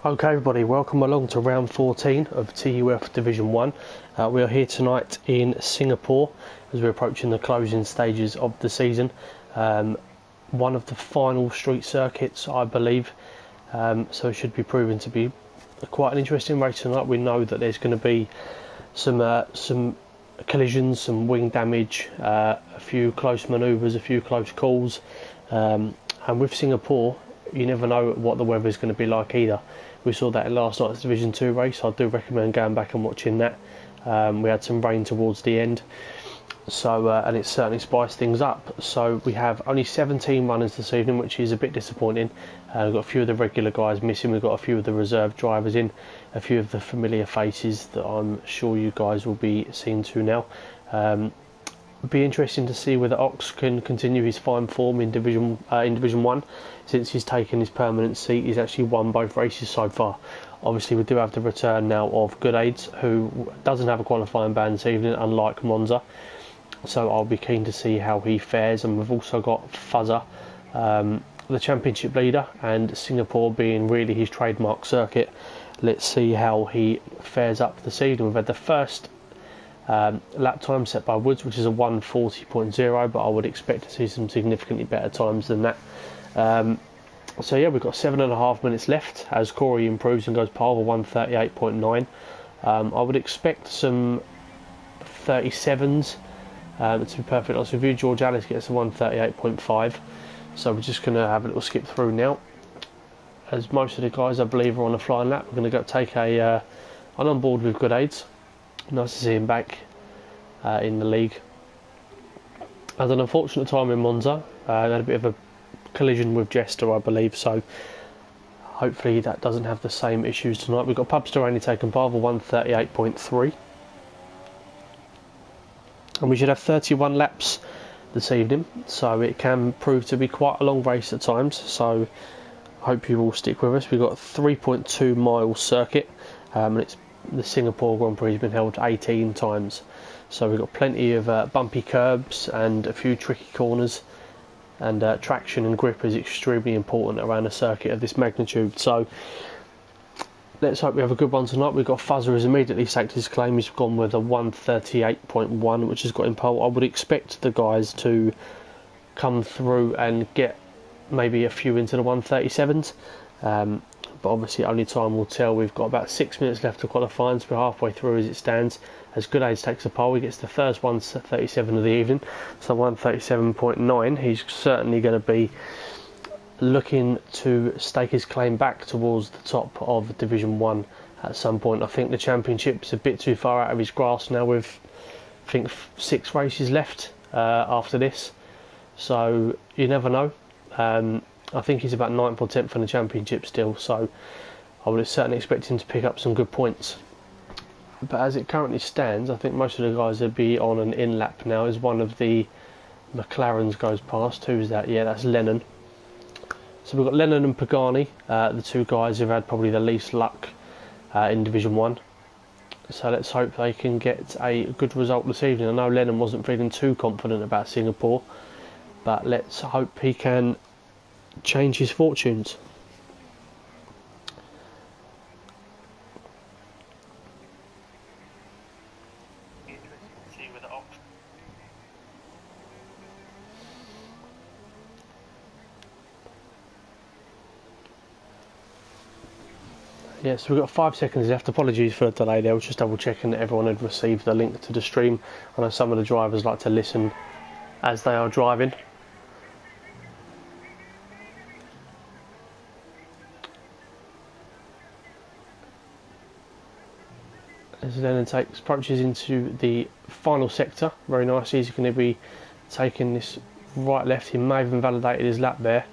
Okay everybody, welcome along to round 14 of TUF Division 1. We are here tonight in Singapore as we're approaching the closing stages of the season. One of the final street circuits, I believe, so it should be proven to be quite an interesting race tonight. We know that there's going to be some collisions, some wing damage, a few close manoeuvres, a few close calls, and with Singapore you never know what the weather is going to be like either. We saw that in last night's Division 2 race. I do recommend going back and watching that. We had some rain towards the end, so and it certainly spiced things up. So we have only 17 runners this evening, which is a bit disappointing. We've got a few of the regular guys missing. We've got a few of the reserve drivers in, a few of the familiar faces that I'm sure you guys will be seeing to now. Be interesting to see whether Ox can continue his fine form in Division 1. Since he's taken his permanent seat, he's actually won both races so far. Obviously we do have the return now of Good Aids, who doesn't have a qualifying ban this evening, unlike Monza, so I'll be keen to see how he fares. And we've also got Fuzzer, the championship leader, and Singapore being really his trademark circuit. Let's see how he fares up this evening. We've had the first lap time set by Woods, which is a 1:40.0, but I would expect to see some significantly better times than that. So yeah, we've got 7.5 minutes left as Corey improves and goes pole for 1:38.9. I would expect some 37s, to be perfectly honest with you. George Alice gets a 1:38.5, so we're just going to have a little skip through now, as most of the guys I believe are on a flying lap. We're going to go take a on board with Good Aids. Nice to see him back in the league. Had an unfortunate time in Monza. Had a bit of a collision with Jester, I believe, so hopefully that doesn't have the same issues tonight. We've got Pubster only taken par for 1:38.3, and we should have 31 laps this evening, so it can prove to be quite a long race at times, so I hope you will stick with us. We've got a 3.2 mile circuit, and it's the Singapore Grand Prix has been held 18 times, so we've got plenty of bumpy curbs and a few tricky corners, and traction and grip is extremely important around a circuit of this magnitude. So let's hope we have a good one tonight. We've got Fuzzer has immediately staked his claim. He's gone with a 1:38.1, which has got him pole. I would expect the guys to come through and get maybe a few into the 1:37s, but obviously only time will tell. We've got about 6 minutes left to qualify, and so we're halfway through as it stands. As Good Aids takes a pole, he gets the first 1:37 of the evening, so 1:37.9. He's certainly going to be looking to stake his claim back towards the top of Division 1 at some point. I think the championship's a bit too far out of his grasp now, with I think 6 races left after this, so you never know. I think he's about 9th or 10th in the championship still, so I would certainly expect him to pick up some good points. But as it currently stands, I think most of the guys would be on an in lap now, as one of the McLarens goes past. Who's that? Yeah, that's Lennon. So we've got Lennon and Pagani, the two guys who've had probably the least luck in Division 1. So let's hope they can get a good result this evening. I know Lennon wasn't feeling too confident about Singapore, but let's hope he can change his fortunes. Yes, we've got 5 seconds left. Apologies for the delay there. I was just double checking that everyone had received the link to the stream. I know some of the drivers like to listen as they are driving. As Lennon approaches into the final sector very nicely, he's going to be taking this right left. He may have invalidated his lap there.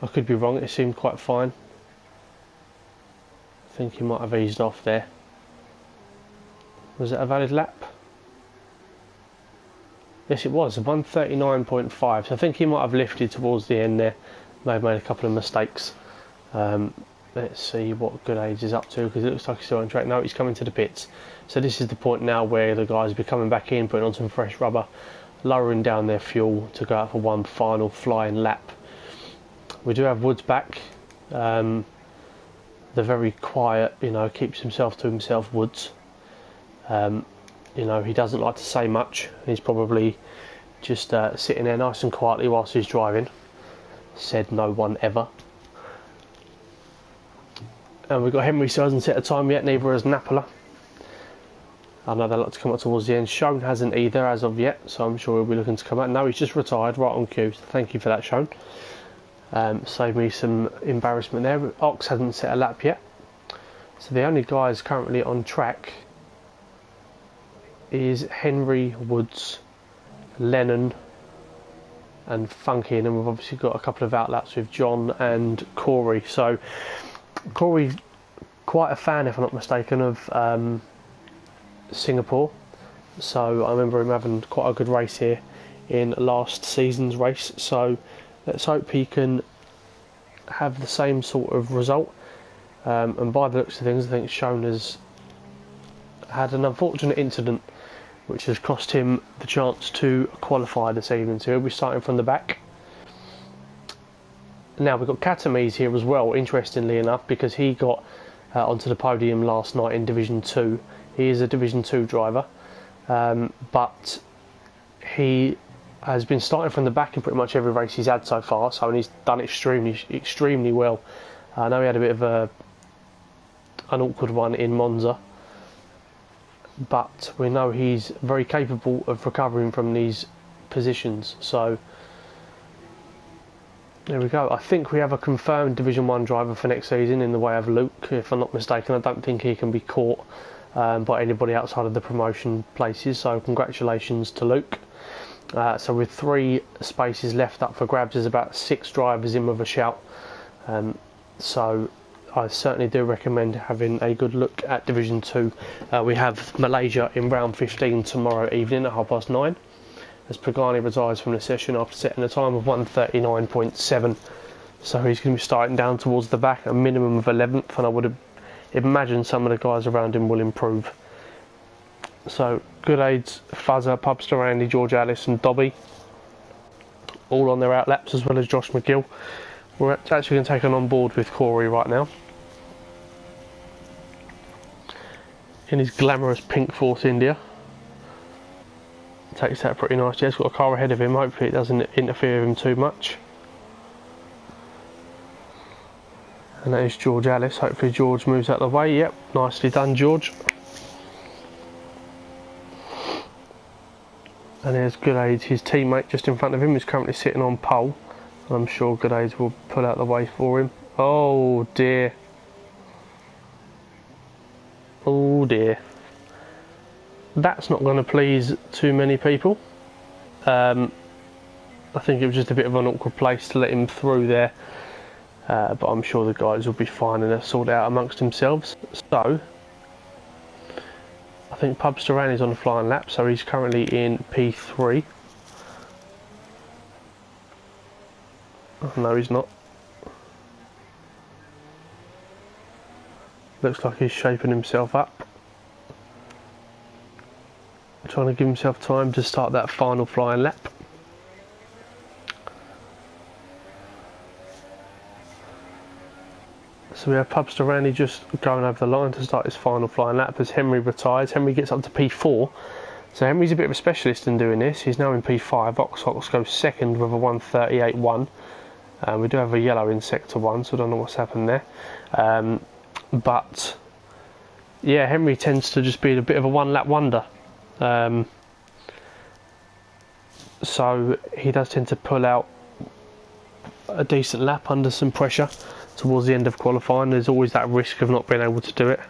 I could be wrong, it seemed quite fine. I think he might have eased off there. Was it a valid lap? Yes, it was, a 1:39.5, so I think he might have lifted towards the end there. May have made a couple of mistakes. Let's see what Good Aids is up to, because it looks like he's still on track. No, he's coming to the pits. So this is the point now where the guys will be coming back in, putting on some fresh rubber, lowering down their fuel to go out for one final flying lap. We do have Woods back. The the very quiet, you know, keeps himself to himself Woods. You know, he doesn't like to say much. He's probably just sitting there nice and quietly whilst he's driving. Said no one ever. And we've got Henry, who hasn't set a time yet, neither has Napola. I know they like to come up towards the end. Shone hasn't either as of yet, so I'm sure he'll be looking to come out. No, he's just retired right on cue, so thank you for that, Shone. Saved me some embarrassment there. Ox hasn't set a lap yet. So the only guys currently on track is Henry, Woods, Lennon and Funky, and then we've obviously got a couple of outlaps with John and Corey. So Corey, quite a fan, if I'm not mistaken, of Singapore. So I remember him having quite a good race here in last season's race. So let's hope he can have the same sort of result. And by the looks of things, I think Shone has had an unfortunate incident which has cost him the chance to qualify this evening. So he'll be starting from the back. Now we've got Katamise here as well, interestingly enough, because he got onto the podium last night in Division 2. He is a Division 2 driver, but he has been starting from the back in pretty much every race he's had so far, so, and he's done extremely well. I know he had a bit of an awkward one in Monza, but we know he's very capable of recovering from these positions. So there we go. I think we have a confirmed Division 1 driver for next season in the way of Luke, if I'm not mistaken. I don't think he can be caught by anybody outside of the promotion places, so congratulations to Luke. So with 3 spaces left up for grabs, there's about 6 drivers in with a shout. So I certainly do recommend having a good look at Division 2. We have Malaysia in round 15 tomorrow evening at 9:30, as Pagani retires from the session after setting a time of 1:39.7. So he's going to be starting down towards the back, a minimum of 11th, and I would imagine some of the guys around him will improve. So Good Aids, Fuzzer, Pubster, Andy, George Alice and Dobby, all on their outlaps, as well as Josh McGill. We're actually going to take on board with Corey right now in his glamorous pink Force India. Takes that pretty nicely. He's got a car ahead of him. Hopefully it doesn't interfere with him too much. And that is George Alice. Hopefully George moves out of the way. Yep, nicely done, George. And there's Good Aids, his teammate just in front of him, who's currently sitting on pole. I'm sure Good Aids will pull out the way for him. Oh dear. Oh dear. That's not going to please too many people. I think it was just a bit of an awkward place to let him through there. But I'm sure the guys will be fine and they'll sort it out amongst themselves. So I think Pubster is on the flying lap, so he's currently in P3. Oh, no, he's not. Looks like he's shaping himself up. Trying to give himself time to start that final flying lap. So we have Pubster just going over the line to start his final flying lap as Henry retires. Henry gets up to P4. So Henry's a bit of a specialist in doing this. He's now in P5. Ox goes second with a 1:38.1. We do have a yellow in sector 1, so I don't know what's happened there. But yeah, Henry tends to just be a bit of a one-lap wonder. So he does tend to pull out a decent lap under some pressure towards the end of qualifying. There's always that risk of not being able to do it.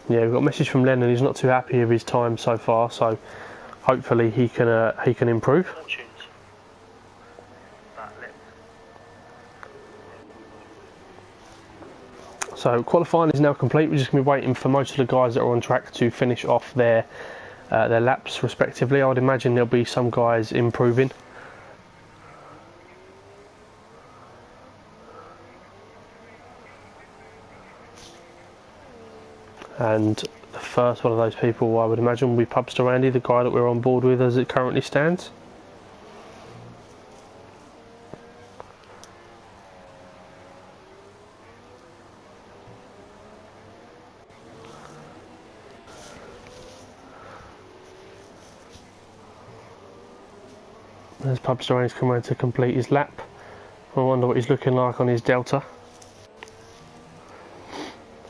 Yeah, we've got a message from Lennon. He's not too happy with his time so far, so hopefully he can improve. So qualifying is now complete. We're just going to be waiting for most of the guys that are on track to finish off their laps respectively. I would imagine there'll be some guys improving. And the first one of those people, I would imagine, will be Pubster Andy, the guy that we're on board with as it currently stands. As Pubsterani's come around to complete his lap. I wonder what he's looking like on his Delta.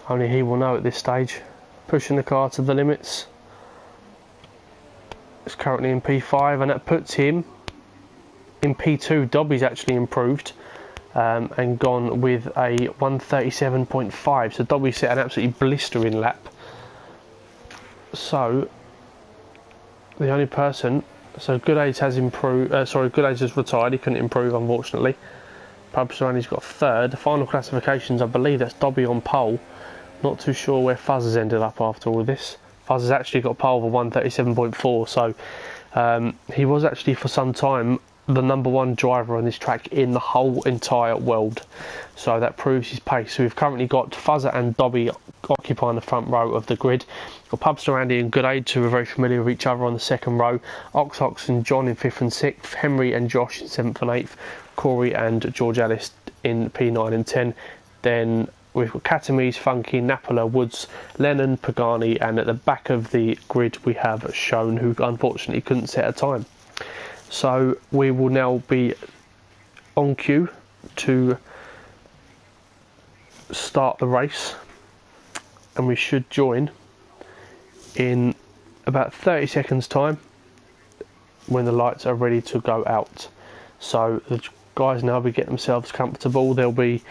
Only he will know at this stage. Pushing the car to the limits. It's currently in P5 and that puts him in P2. Dobby's actually improved and gone with a 137.5. So Dobby set an absolutely blistering lap. So the only person, so Goodades has improved. Goodades has retired. He couldn't improve, unfortunately. Pubsterani's got third. The final classifications, I believe that's Dobby on pole. Not too sure where Fuzz has ended up after all of this. Fuzz has actually got pole for 137.4, so he was actually for some time the #1 driver on this track in the whole entire world. So that proves his pace. So we've currently got Fuzzer and Dobby occupying the front row of the grid. We've got Pubsterani and Goodades, who are very familiar with each other, on the second row. Ox and John in 5th and 6th. Henry and Josh in 7th and 8th. Corey and George Ellis in P9 and 10. Then we've got Katamise, Funky, Napola, Woods, Lennon, Pagani, and at the back of the grid we have Shown, who unfortunately couldn't set a time. So we will now be on cue to start the race, and we should join in about 30 seconds time when the lights are ready to go out. So the guys now be getting themselves comfortable. They'll be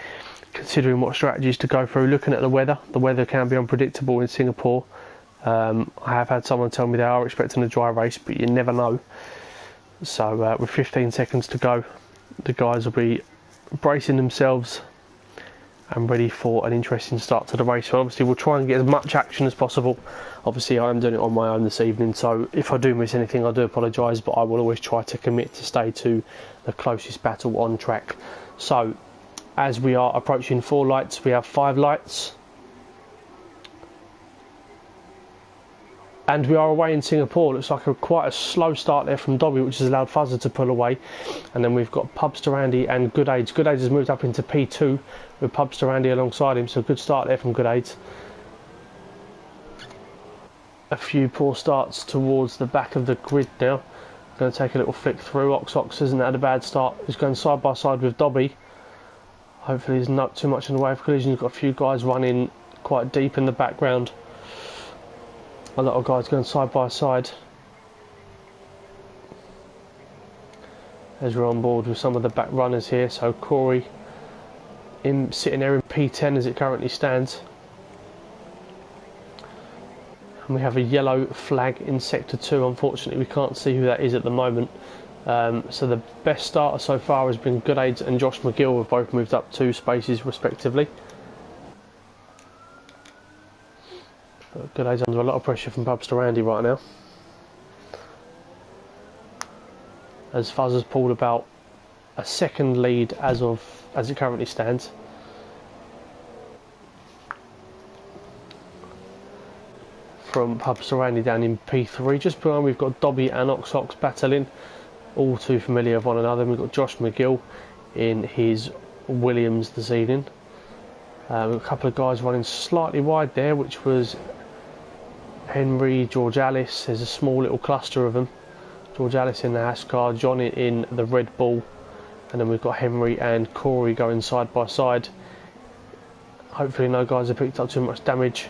considering what strategies to go through, looking at the weather. The weather can be unpredictable in Singapore. I have had someone tell me they are expecting a dry race, but you never know. So with 15 seconds to go, the guys will be bracing themselves and ready for an interesting start to the race. So obviously we'll try and get as much action as possible. Obviously I am doing it on my own this evening, so if I do miss anything I do apologise, but I will always try to commit to stay to the closest battle on track. So as we are approaching 4 lights, we have 5 lights. And we are away in Singapore. Looks like quite a slow start there from Dobby, which has allowed Fuzzer to pull away. And then we've got Pubsterani and Goodades. Goodades has moved up into P2 with Pubsterani alongside him, so good start there from Goodades. A few poor starts towards the back of the grid now. Going to take a little flick through. Ox hasn't had a bad start. He's going side by side with Dobby. Hopefully there's not too much in the way of collision. You've got a few guys running quite deep in the background. A lot of guys going side by side as we're on board with some of the back runners here. So Corey sitting there in P10 as it currently stands. And we have a yellow flag in sector 2. Unfortunately we can't see who that is at the moment. So the best starter so far has been Goodades and Josh McGill, who have both moved up 2 spaces respectively. Goodades under a lot of pressure from Pubsterani right now, as Fuzz has pulled about a second lead as it currently stands. From Pubsterani down in P3. Just behind we've got Dobby and Ox battling, all too familiar with one another. We've got Josh McGill in his Williams this evening. We've got a couple of guys running slightly wide there, which was Henry, George Ellis. There's a small little cluster of them. George Ellis in the Haas car, John in the Red Bull, and then we've got Henry and Corey going side by side. Hopefully no guys have picked up too much damage.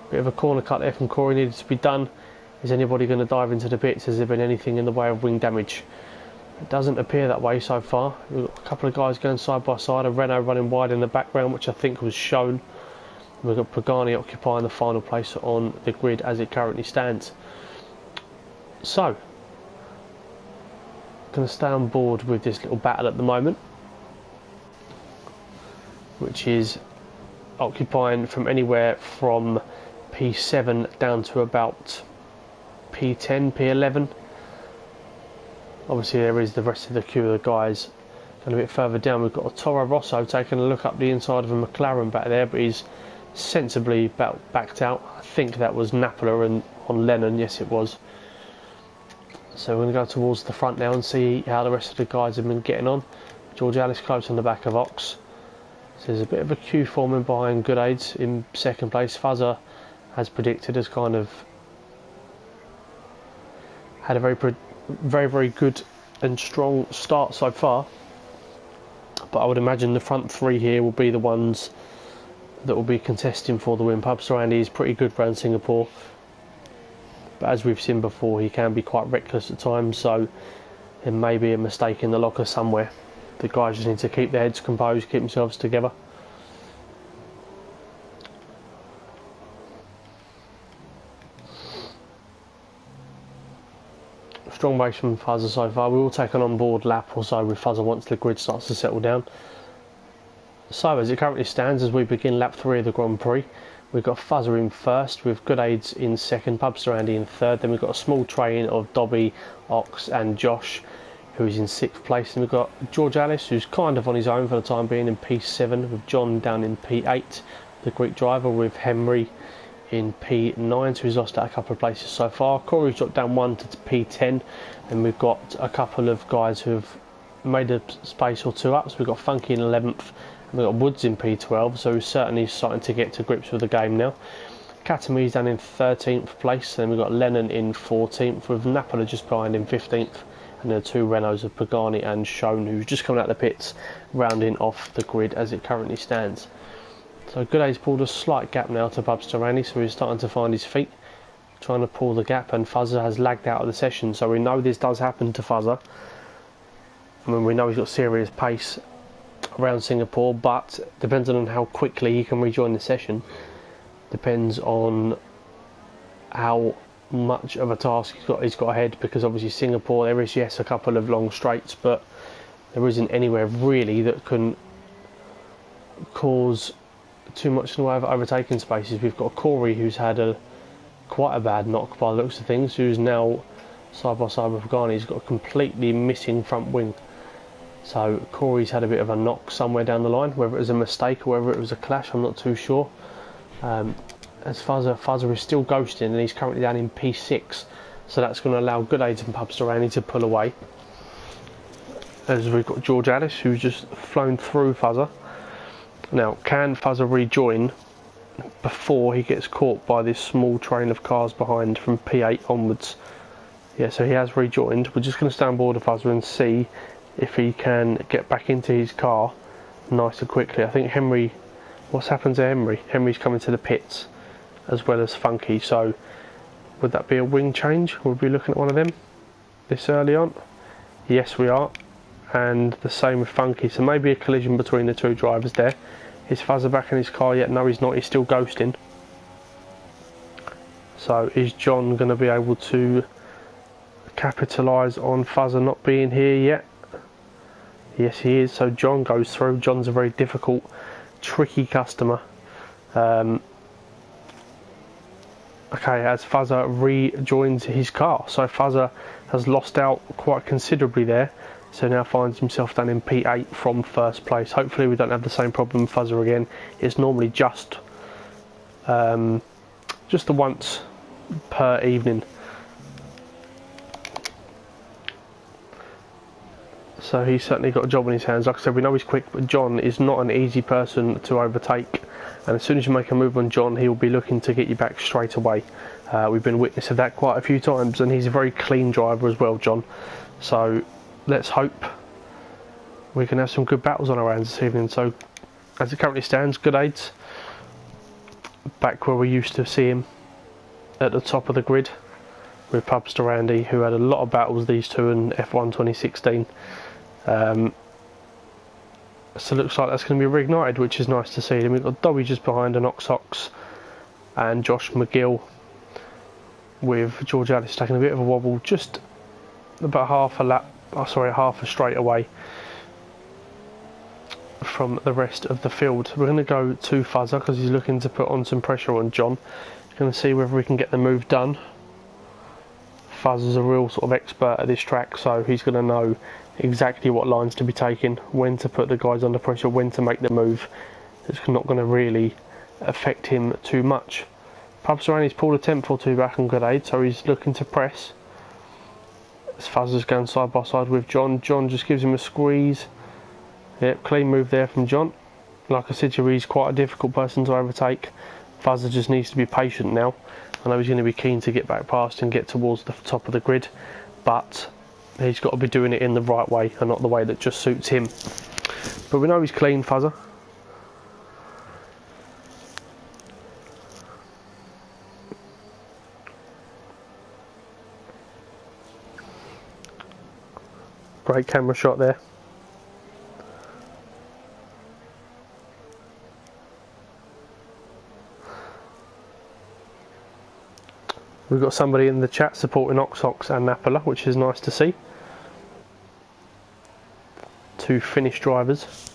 Bit of a corner cut there from Corey needed to be done. Is anybody going to dive into the pits? Has there been anything in the way of wing damage? It doesn't appear that way so far. We've got a couple of guys going side by side, a Renault running wide in the background, which I think was Shown. We've got Pagani occupying the final place on the grid as it currently stands. So, going to stay on board with this little battle at the moment, which is occupying from anywhere from P7 down to about P10, P11. Obviously there is the rest of the queue of the guys. And a bit further down we've got a Toro Rosso taking a look up the inside of a McLaren back there, but he's sensibly backed out. I think that was Napola and on Lennon, yes it was. So we're going to go towards the front now and see how the rest of the guys have been getting on. George Ellis close on the back of Ox. So there's a bit of a queue forming behind Goodades in second place. Fuzzer, as predicted, has kind of had a very good and strong start so far, but I would imagine the front three here will be the ones that will be contesting for the win. Pubster Andy is pretty good around Singapore, but as we've seen before, he can be quite reckless at times, so it may be a mistake in the locker somewhere. The guys just need to keep their heads composed, keep themselves together. Strong race from Fuzzer so far. We will take an on-board lap or so with Fuzzer once the grid starts to settle down. So as it currently stands, as we begin lap 3 of the Grand Prix, we've got Fuzzer in first with Good Aids in second, Pubster Andy in third. Then we've got a small train of Dobby, Ox and Josh, who is in 6th place. And we've got George Alice, who's kind of on his own for the time being, in P7, with John down in P8, the Greek driver, with Henry in P9, so he's lost out a couple of places so far. Corey's dropped down 1 to P10, and we've got a couple of guys who have made a space or two up. So we've got Funky in 11th, and we've got Woods in P12, so he's certainly starting to get to grips with the game now. Katami's down in 13th place, and then we've got Lennon in 14th, with Napola just behind in 15th, and then the two Renaults of Pagani and Shone, who's just coming out the pits, rounding off the grid as it currently stands. So Gooday's pulled a slight gap now to Pubster Andy, so he's starting to find his feet, trying to pull the gap, and Fuzzer has lagged out of the session, so we know this does happen to Fuzzer. I mean, we know he's got serious pace around Singapore, but depending on how quickly he can rejoin the session, depends on how much of a task he's got ahead, because obviously Singapore, there is, yes, a couple of long straights, but there isn't anywhere really that can cause too much in the way of overtaking spaces. We've got Corey, who's had quite a bad knock by the looks of things, who's now side by side with Pagani. He's got a completely missing front wing, so Corey's had a bit of a knock somewhere down the line. Whether it was a mistake or whether it was a clash, I'm not too sure. As Fuzzer is still ghosting, and he's currently down in P6, so that's going to allow Good Aids and Pubster Andy to pull away. As we've got George Alice, who's just flown through Fuzzer. Now, can Fuzzer rejoin before he gets caught by this small train of cars behind from P8 onwards? Yeah, so he has rejoined. We're just going to stay on board of Fuzzer and see if he can get back into his car nice and quickly. I think Henry, what's happened to Henry? Henry's coming to the pits as well as Funky, so would that be a wing change? We'll be looking at one of them this early on. Yes, we are. And the same with Funky, so maybe a collision between the two drivers there. Is Fuzzer back in his car yet? No, he's not. He's still ghosting. So is John going to be able to capitalise on Fuzzer not being here yet? Yes, he is. So John goes through. John's a very difficult, tricky customer. Okay, as Fuzzer rejoins his car. So Fuzzer has lost out quite considerably there. So now finds himself down in P8 from first place. Hopefully we don't have the same problem with Fuzzer again. It's normally just the once per evening. So he's certainly got a job on his hands. Like I said, we know he's quick, but John is not an easy person to overtake. And as soon as you make a move on John, he will be looking to get you back straight away. We've been witness of that quite a few times, and he's a very clean driver as well, John. So let's hope we can have some good battles on our hands this evening. So as it currently stands, Good Aids back where we used to see him at the top of the grid with Pubster Andy, who had a lot of battles, these two, in F1 2016. So it looks like that's going to be reignited, which is nice to see. Then we've got Dobby just behind, and Ox and Josh McGill, with George Alice taking a bit of a wobble, just about half a straight away from the rest of the field. We're going to go to Fuzzer because he's looking to put on some pressure on John. He's going to see whether we can get the move done. Fuzzer's a real sort of expert at this track, so he's going to know exactly what lines to be taking, when to put the guys under pressure, when to make the move. It's not going to really affect him too much. Pubster Andy's pulled a tenth or two back on Good Aid, so he's looking to press. As Fuzzer's going side by side with John. John just gives him a squeeze. Yep, clean move there from John. Like I said to you, he's quite a difficult person to overtake. Fuzzer just needs to be patient now. I know he's going to be keen to get back past and get towards the top of the grid, but he's got to be doing it in the right way and not the way that just suits him. But we know he's clean, Fuzzer. Great camera shot there. We've got somebody in the chat supporting Oxox and Napola, which is nice to see. Two Finnish drivers.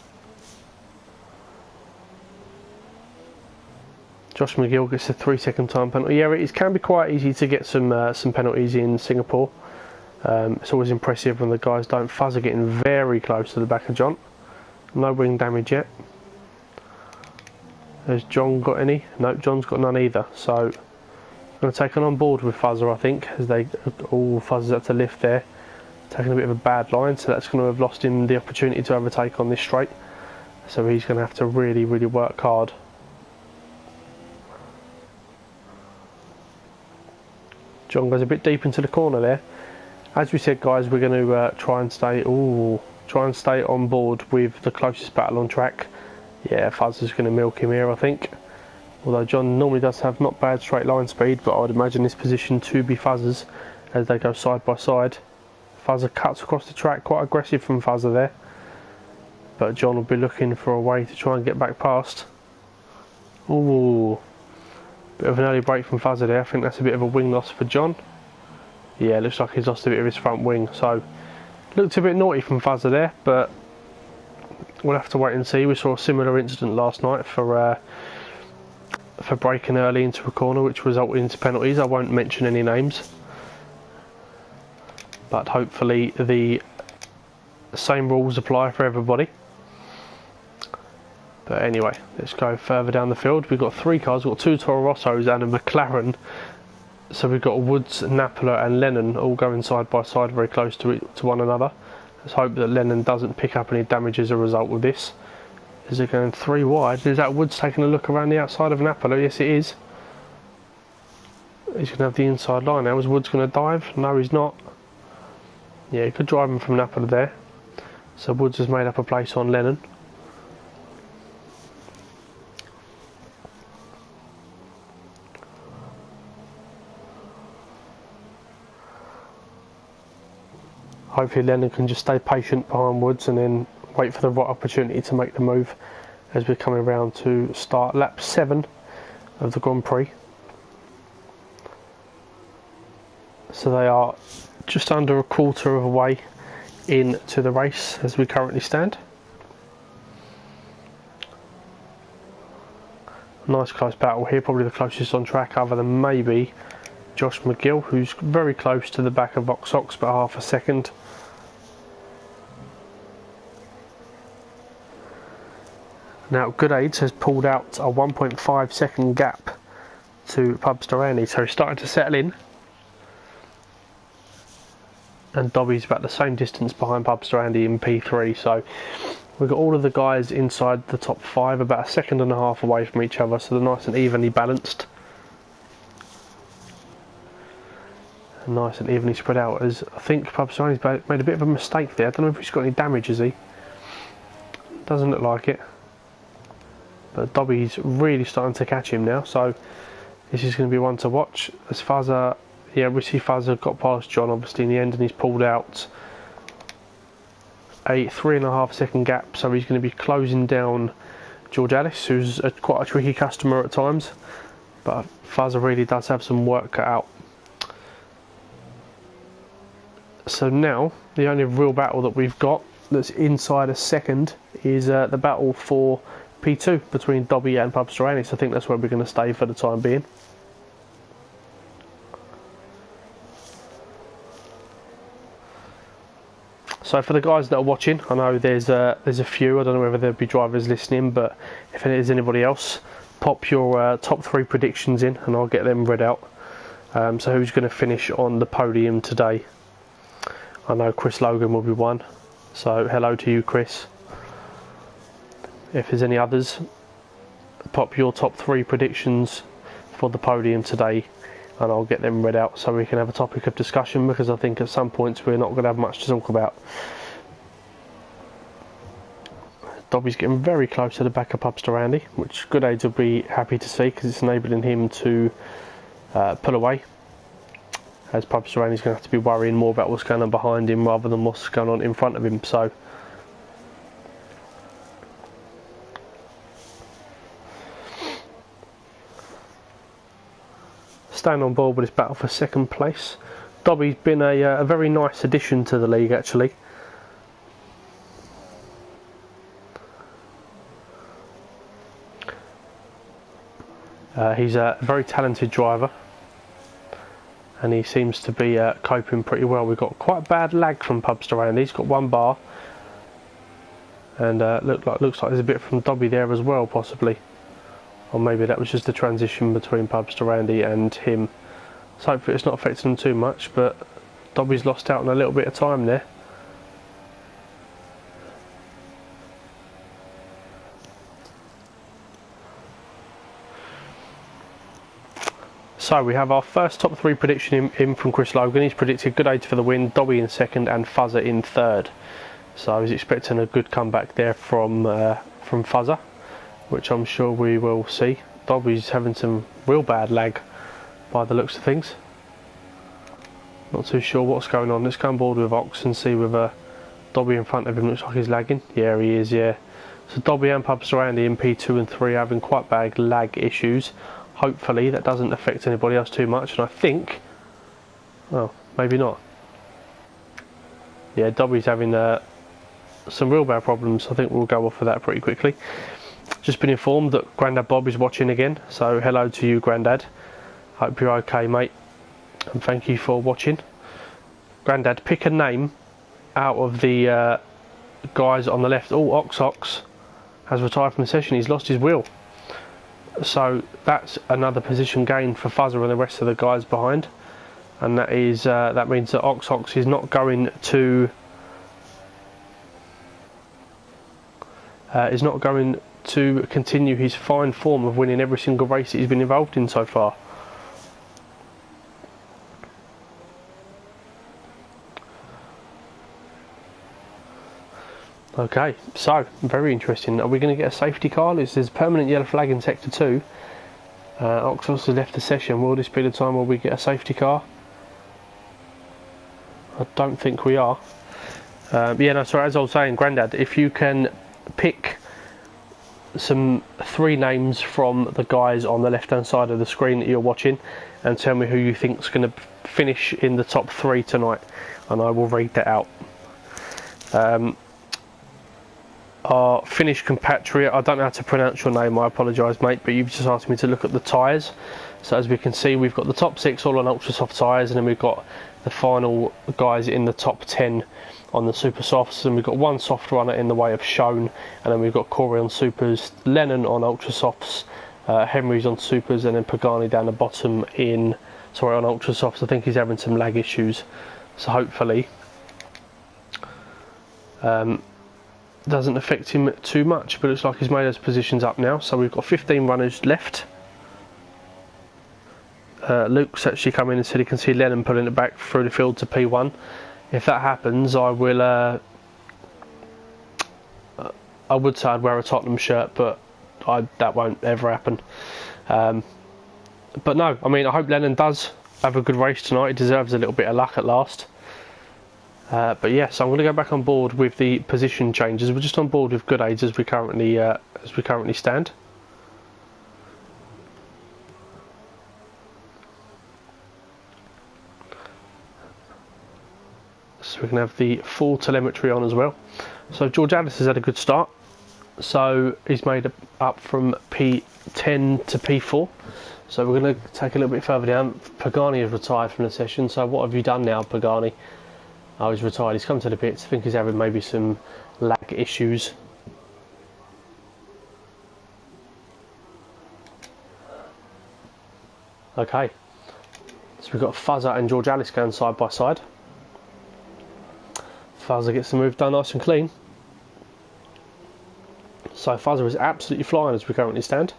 Josh McGill gets a 3-second time penalty. Yeah, it can be quite easy to get some penalties in Singapore. It's always impressive when the guys don't. Fuzz are getting very close to the back of John. No wing damage yet. Has John got any? No, John's got none either. So going to take on board with Fuzzer, I think, as they all Fuzzers had to lift there, taking a bit of a bad line, so that's going to have lost him the opportunity to overtake on this straight. So he's going to have to really work hard. John goes a bit deep into the corner there. As we said, guys, we're going to try and stay on board with the closest battle on track. Yeah, Fuzzer's going to milk him here, I think. Although John normally does have not bad straight line speed, but I would imagine this position to be Fuzzer's as they go side by side. Fuzzer cuts across the track, quite aggressive from Fuzzer there. But John will be looking for a way to try and get back past. Ooh, bit of an early break from Fuzzer there. I think that's a bit of a wing loss for John. Yeah, looks like he's lost a bit of his front wing. So, looked a bit naughty from Fuzzer there, but we'll have to wait and see. We saw a similar incident last night for breaking early into a corner, which resulted into penalties. I won't mention any names, but hopefully the same rules apply for everybody. But anyway, let's go further down the field. We've got three cars. We've got two Toro Rossos and a McLaren. So we've got Woods, Napola and Lennon all going side by side, very close to one another. Let's hope that Lennon doesn't pick up any damage as a result with this. Is it going three wide? Is that Woods taking a look around the outside of Napola? Yes, it is. He's going to have the inside line now. Is Woods going to dive? No, he's not. Yeah, good driving from Napola there. So Woods has made up a place on Lennon. Hopefully Lennon can just stay patient behind Woods and then wait for the right opportunity to make the move as we're coming around to start lap 7 of the Grand Prix. So they are just under a quarter of a way into the race as we currently stand. Nice close battle here, probably the closest on track other than maybe Josh McGill, who's very close to the back of Oxox, but half a second. Now, Good Aids has pulled out a 1.5 second gap to Pubstorani, so he's starting to settle in. And Dobby's about the same distance behind Pubstorani in P3, so we've got all of the guys inside the top 5, about a second and a half away from each other, so they're nice and evenly balanced. And nice and evenly spread out, as I think Pubstorani's made a bit of a mistake there. I don't know if he's got any damage, has he? Doesn't look like it. But Dobby's really starting to catch him now, so this is going to be one to watch. As Fuzzer, yeah, we see Fuzzer got past John obviously in the end, and he's pulled out a 3.5 second gap, so he's going to be closing down George Alice, who's quite a tricky customer at times, but Fuzzer really does have some work cut out. So now the only real battle that we've got that's inside a second is the battle for P2 between Dobby and Pubstorani. So I think that's where we're going to stay for the time being. So for the guys that are watching, I know there's a few. I don't know whether there'll be drivers listening, but if there's anybody else, pop your top 3 predictions in, and I'll get them read out. So who's going to finish on the podium today? I know Chris Logan will be one. So hello to you, Chris. If there's any others, pop your top 3 predictions for the podium today and I'll get them read out so we can have a topic of discussion, because I think at some points we're not going to have much to talk about. Dobby's getting very close to the back of Pubster Randy, which Good Aids will be happy to see, because it's enabling him to pull away, as Pubster Randy's going to have to be worrying more about what's going on behind him rather than what's going on in front of him. So staying on board with this battle for second place. Dobby's been a very nice addition to the league, actually. He's a very talented driver, and he seems to be coping pretty well. We've got quite bad lag from Pubster Randy. He's got 1 bar, and looks like there's a bit from Dobby there as well, possibly. Or maybe that was just the transition between Pubster Randy and him. So hopefully it's not affecting them too much, but Dobby's lost out on a little bit of time there. So we have our first top 3 prediction in from Chris Logan. He's predicted Good Aids for the win, Dobby in second and Fuzzer in third. So he's expecting a good comeback there from Fuzzer, which I'm sure we will see. Dobby's having some real bad lag by the looks of things. Not too sure what's going on. Let's go on board with Ox and see whether Dobby in front of him looks like he's lagging. Yeah, he is, yeah. So Dobby and Pubster Randy in P2 and 3 having quite bad lag issues. Hopefully that doesn't affect anybody else too much, and I think, well, maybe not. Yeah, Dobby's having some real bad problems. I think we'll go off of that pretty quickly. Just been informed that Grandad Bob is watching again, so hello to you, Grandad. Hope you're okay, mate, and thank you for watching. Grandad, pick a name out of the guys on the left. Oh, Ox has retired from the session. He's lost his wheel. So that's another position gain for Fuzzer and the rest of the guys behind, and that is that means that Ox is not going to continue his fine form of winning every single race that he's been involved in so far. Okay, so very interesting. Are we going to get a safety car? There's permanent yellow flag in sector 2. Oxos has left the session. Will this be the time where we get a safety car? I don't think we are. Yeah, no, sorry, as I was saying, Grandad, if you can pick some 3 names from the guys on the left hand side of the screen that you're watching, and tell me who you think is going to finish in the top 3 tonight, and I will read that out. Our Finnish compatriot, I don't know how to pronounce your name, I apologise, mate, but you've just asked me to look at the tyres. So as we can see, we've got the top 6 all on ultra soft tyres, and then we've got the final guys in the top 10 on the super softs, and we've got 1 soft runner in the way of Shown, and then we've got Corey on supers, Lennon on ultra softs, Henry's on supers, and then Pagani down the bottom on ultra softs. I think he's having some lag issues, so hopefully doesn't affect him too much, but it looks like he's made those positions up now. So we've got 15 runners left. Luke's actually come in and said he can see Lennon pulling it back through the field to P1. If that happens, I will I would say I'd wear a Tottenham shirt, but that won't ever happen. But no, I mean, I hope Lennon does have a good race tonight. He deserves a little bit of luck at last. But yes, I'm going to go back on board with the position changes. We're just on board with Good Aids as we currently stand. So we can have the full telemetry on as well. So George Alice has had a good start. So he's made up from P10 to P4. So we're going to take a little bit further down. Pagani has retired from the session. So what have you done now, Pagani? Oh, he's retired. He's come to the pits. I think he's having maybe some lag issues. Okay. So we've got Fuzzer and George Alice going side by side. Fuzzer gets the move done nice and clean. So Fuzzer is absolutely flying as we currently stand.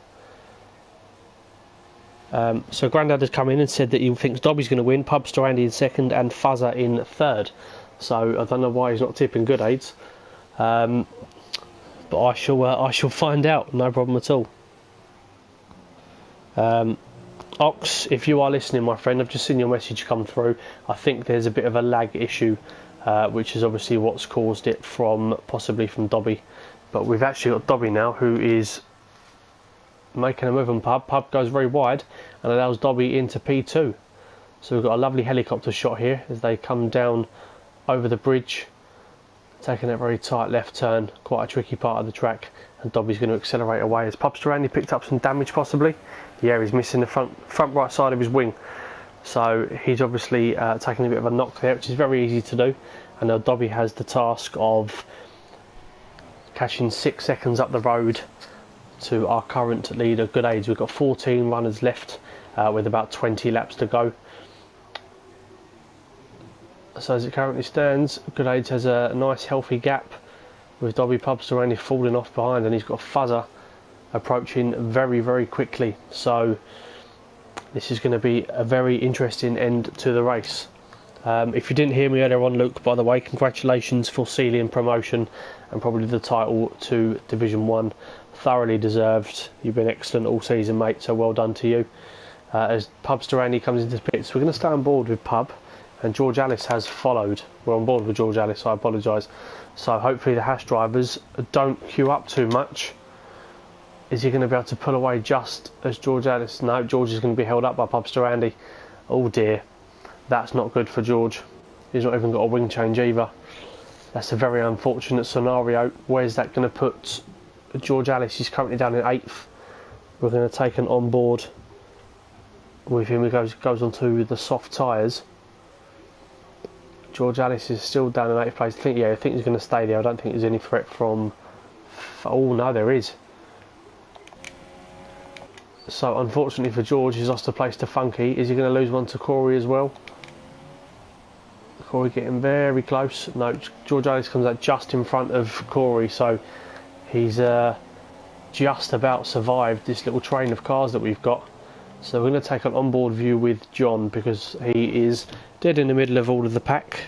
So Grandad has come in and said that he thinks Dobby's going to win, Pubster Andy in second and Fuzzer in third. So I don't know why he's not tipping Good Aids, but I shall find out. No problem at all. Ox, if you are listening, my friend, I've just seen your message come through. I think there's a bit of a lag issue, which is obviously what's caused it, possibly from Dobby. But we've actually got Dobby now, who is making a move on Pub. Pub goes very wide and allows Dobby into P2. So we've got a lovely helicopter shot here as they come down over the bridge, taking a very tight left turn, quite a tricky part of the track, and Dobby's going to accelerate away. Has Pubster Andy picked up some damage possibly? Yeah, he's missing the front right side of his wing. So he's obviously taking a bit of a knock there, which is very easy to do. And now Dobby has the task of catching 6 seconds up the road to our current leader, Good Aids. We've got 14 runners left with about 20 laps to go. So as it currently stands, Good Aids has a nice healthy gap with Dobby Pubster only falling off behind, and he's got Fuzzer approaching very, very quickly. So this is going to be a very interesting end to the race. If you didn't hear me earlier on, Luke, by the way, congratulations for sealing promotion and probably the title to Division 1. Thoroughly deserved. You've been excellent all season, mate, so well done to you. As Pubster Andy comes into the pits, we're going to stay on board with Pub, and George Alice has followed. We're on board with George Alice, I apologise. So hopefully the Hash drivers don't queue up too much. Is he going to be able to pull away just as George Alice? No, George is going to be held up by Pubster Andy. Oh dear, that's not good for George. He's not even got a wing change either. That's a very unfortunate scenario. Where's that going to put George Alice? He's currently down in 8th. We're going to take an on board with him. He goes onto the soft tyres. George Alice is still down in 8th place. I think he's going to stay there. I don't think there's any threat from... Oh no, there is. So unfortunately for George, he's lost a place to Funky. Is he going to lose one to Corey as well? Corey getting very close. No, George Alice comes out just in front of Corey, so he's just about survived this little train of cars that we've got. So we're going to take an onboard view with John, because he is dead in the middle of all of the pack.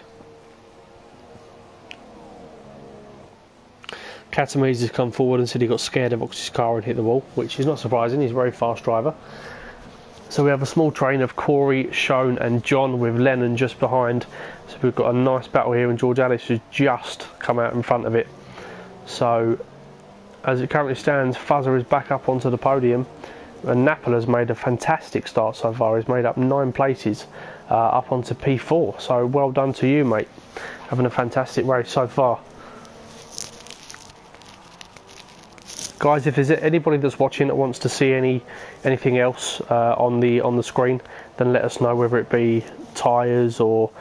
Katamise has come forward and said he got scared of Ox's car and hit the wall, which is not surprising. He's a very fast driver. So we have a small train of Corey, Shone and John, with Lennon just behind. So we've got a nice battle here, and George Alice has just come out in front of it. So as it currently stands, Fuzzer is back up onto the podium, and Napola's made a fantastic start so far. He's made up 9 places up onto P4. So well done to you, mate. Having a fantastic race so far. Guys, if there's anybody that's watching that wants to see anything else on the screen, then let us know, whether it be tyres or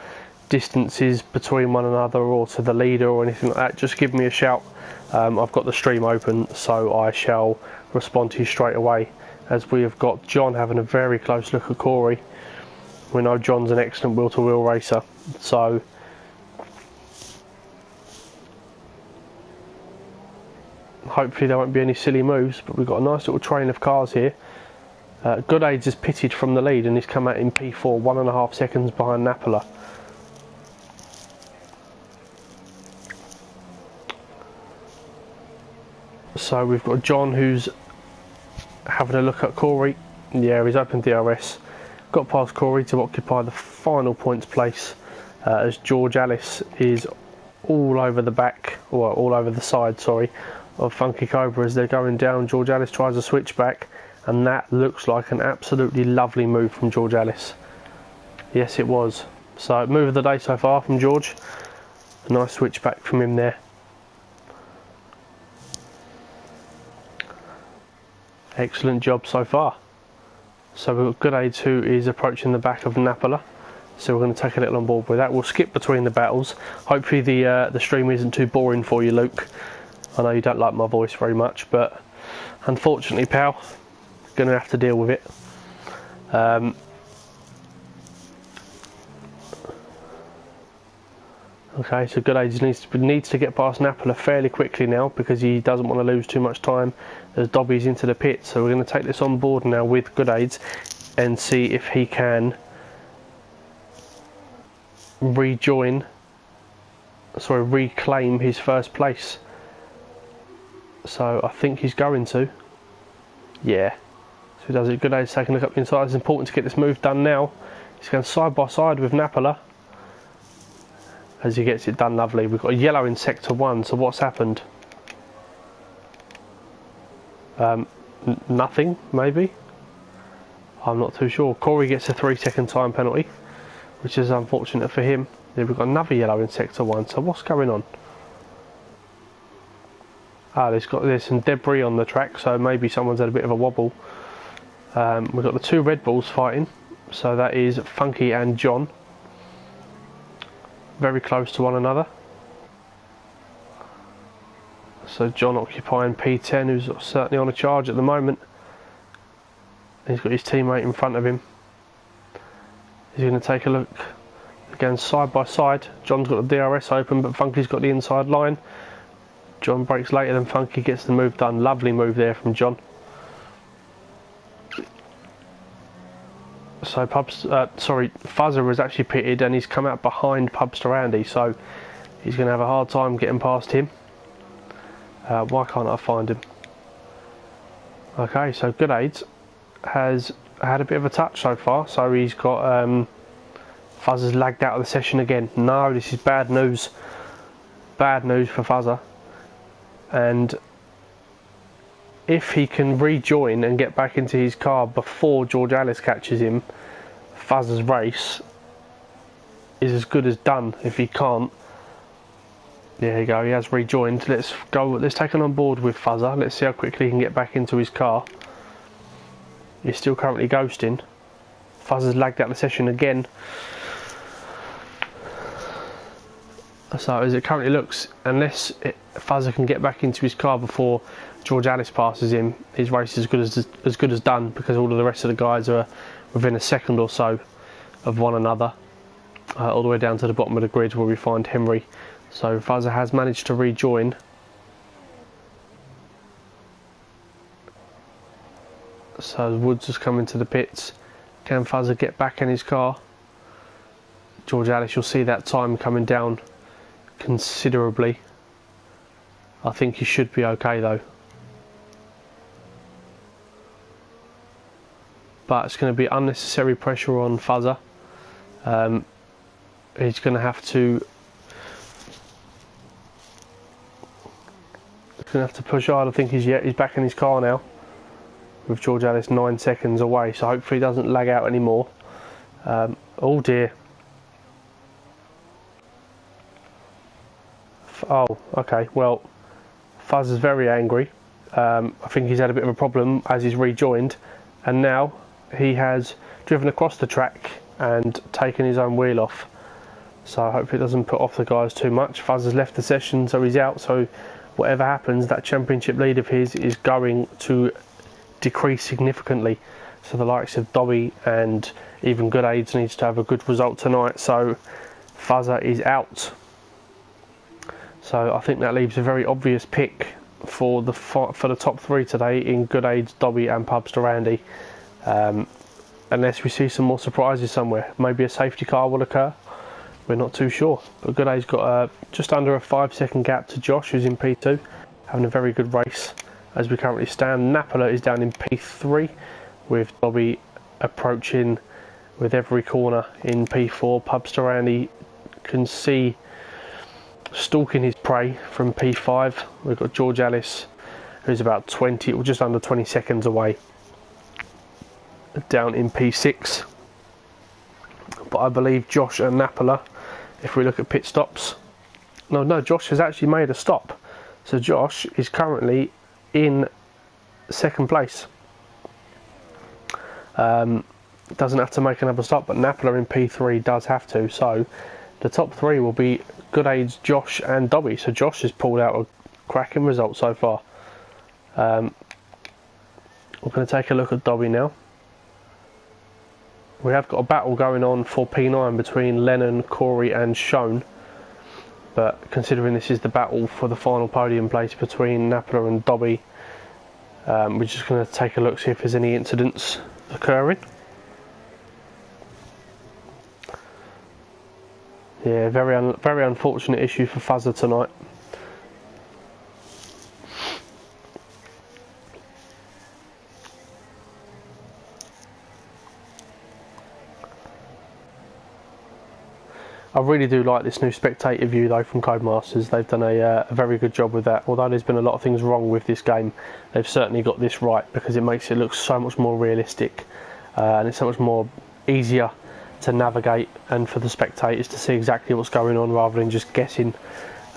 distances between one another or to the leader or anything like that. Just give me a shout. I've got the stream open, so I shall respond to you straight away. As we have got John having a very close look at Corey. We know John's an excellent wheel-to-wheel racer, so hopefully there won't be any silly moves. But we've got a nice little train of cars here. Good Aids has pitted from the lead and he's come out in P4, 1.5 seconds behind Napola. So we've got John, who's having a look at Corey. Yeah, he's opened DRS. Got past Corey to occupy the final points place, as George Alice is all over the back, or all over the side, sorry, of Funky Cobra as they're going down. George Alice tries a switch back, and that looks like an absolutely lovely move from George Alice. Yes, it was. So move of the day so far from George. A nice switch back from him there. Excellent job so far. So we've got Good Aids, who is approaching the back of Napola. So we're going to take a little on board with that. We'll skip between the battles. Hopefully the stream isn't too boring for you, Luke. I know you don't like my voice very much, but unfortunately, pal, going to have to deal with it. Okay, so Good Aids needs to get past Napola fairly quickly now, because he doesn't want to lose too much time as Dobby's into the pit. So we're going to take this on board now with Good Aids. and see if he can reclaim his first place. So I think he's going to. Yeah. So he does it. Good age taking a look up the inside. It's important to get this move done now. He's going side by side with Napola. As he gets it done lovely. We've got a yellow in sector 1. So what's happened? Nothing, maybe. I'm not too sure. Corey gets a 3-second time penalty, which is unfortunate for him. Then we've got another yellow in sector 1. So what's going on? Ah, there's some debris on the track, so maybe someone's had a bit of a wobble. We've got the 2 Red Bulls fighting. So that is Funky and John. Very close to one another. So John occupying P10, who's certainly on a charge at the moment. He's got his teammate in front of him. He's going to take a look again side by side. John's got the DRS open, but Funky's got the inside line. John brakes later than Funky, gets the move done. Lovely move there from John. So Fuzzer has actually pitted and he's come out behind Pubster Andy, so he's going to have a hard time getting past him. Why can't I find him? Okay, so Good Aids has had a bit of a touch so far, so he's got Fuzzer's lagged out of the session again. No, this is bad news. Bad news for Fuzzer. And if he can rejoin and get back into his car before George Alice catches him, Fuzzer's race is as good as done. If he can't, there you go, he has rejoined. Let's take him on board with Fuzzer. Let's see how quickly he can get back into his car. He's still currently ghosting. Fuzzer's lagged out the session again. So as it currently looks, unless Fuzzer can get back into his car before George Alice passes him, his race is as good as done, because all of the rest of the guys are within a second or so of one another, all the way down to the bottom of the grid where we find Henry. So Fuzzer has managed to rejoin. So Woods has come into the pits. Can Fuzzer get back in his car? George Alice, you'll see that time coming down considerably. I think he should be okay though. But it's going to be unnecessary pressure on Fuzzer. He's going to have to push hard. I think he's back in his car now, with George Alice 9 seconds away, so hopefully he doesn't lag out anymore. Oh dear. Oh, okay, well, Fuzz is very angry. I think he's had a bit of a problem as he's rejoined, and now he has driven across the track and taken his own wheel off. So hopefully it doesn't put off the guys too much. Fuzz has left the session, so he's out, so whatever happens, that championship lead of his is going to decrease significantly. So the likes of Dobby and even Good Aids needs to have a good result tonight, so Fuzzer is out. So I think that leaves a very obvious pick for the top 3 today in Good Aids, Dobby and Pubster Andy. Unless we see some more surprises somewhere. Maybe a safety car will occur. We're not too sure. But Good Aids got just under a 5-second gap to Josh, who's in P2, having a very good race as we currently stand. Napola is down in P3, with Dobby approaching with every corner in P4. Pubster Andy can see stalking his prey from P5. We've got George Alice, who's about 20 or just under 20 seconds away, down in P6. But I believe Josh and Napola, if we look at pit stops, no, Josh has actually made a stop. So Josh is currently in 2nd place. Doesn't have to make another stop, but Napola in P3 does have to. So the top 3 will be Good Aids, Josh and Dobby. So Josh has pulled out a cracking result so far. We're going to take a look at Dobby now. We have got a battle going on for P9 between Lennon, Corey and Shone. But considering this is the battle for the final podium place between Napola and Dobby, we're just going to take a look, see if there's any incidents occurring. Yeah, very unfortunate issue for Fuzzer tonight. I really do like this new spectator view though from Codemasters. They've done a very good job with that. Although there's been a lot of things wrong with this game, they've certainly got this right because it makes it look so much more realistic and it's so much more easier to navigate and for the spectators to see exactly what's going on rather than just guessing.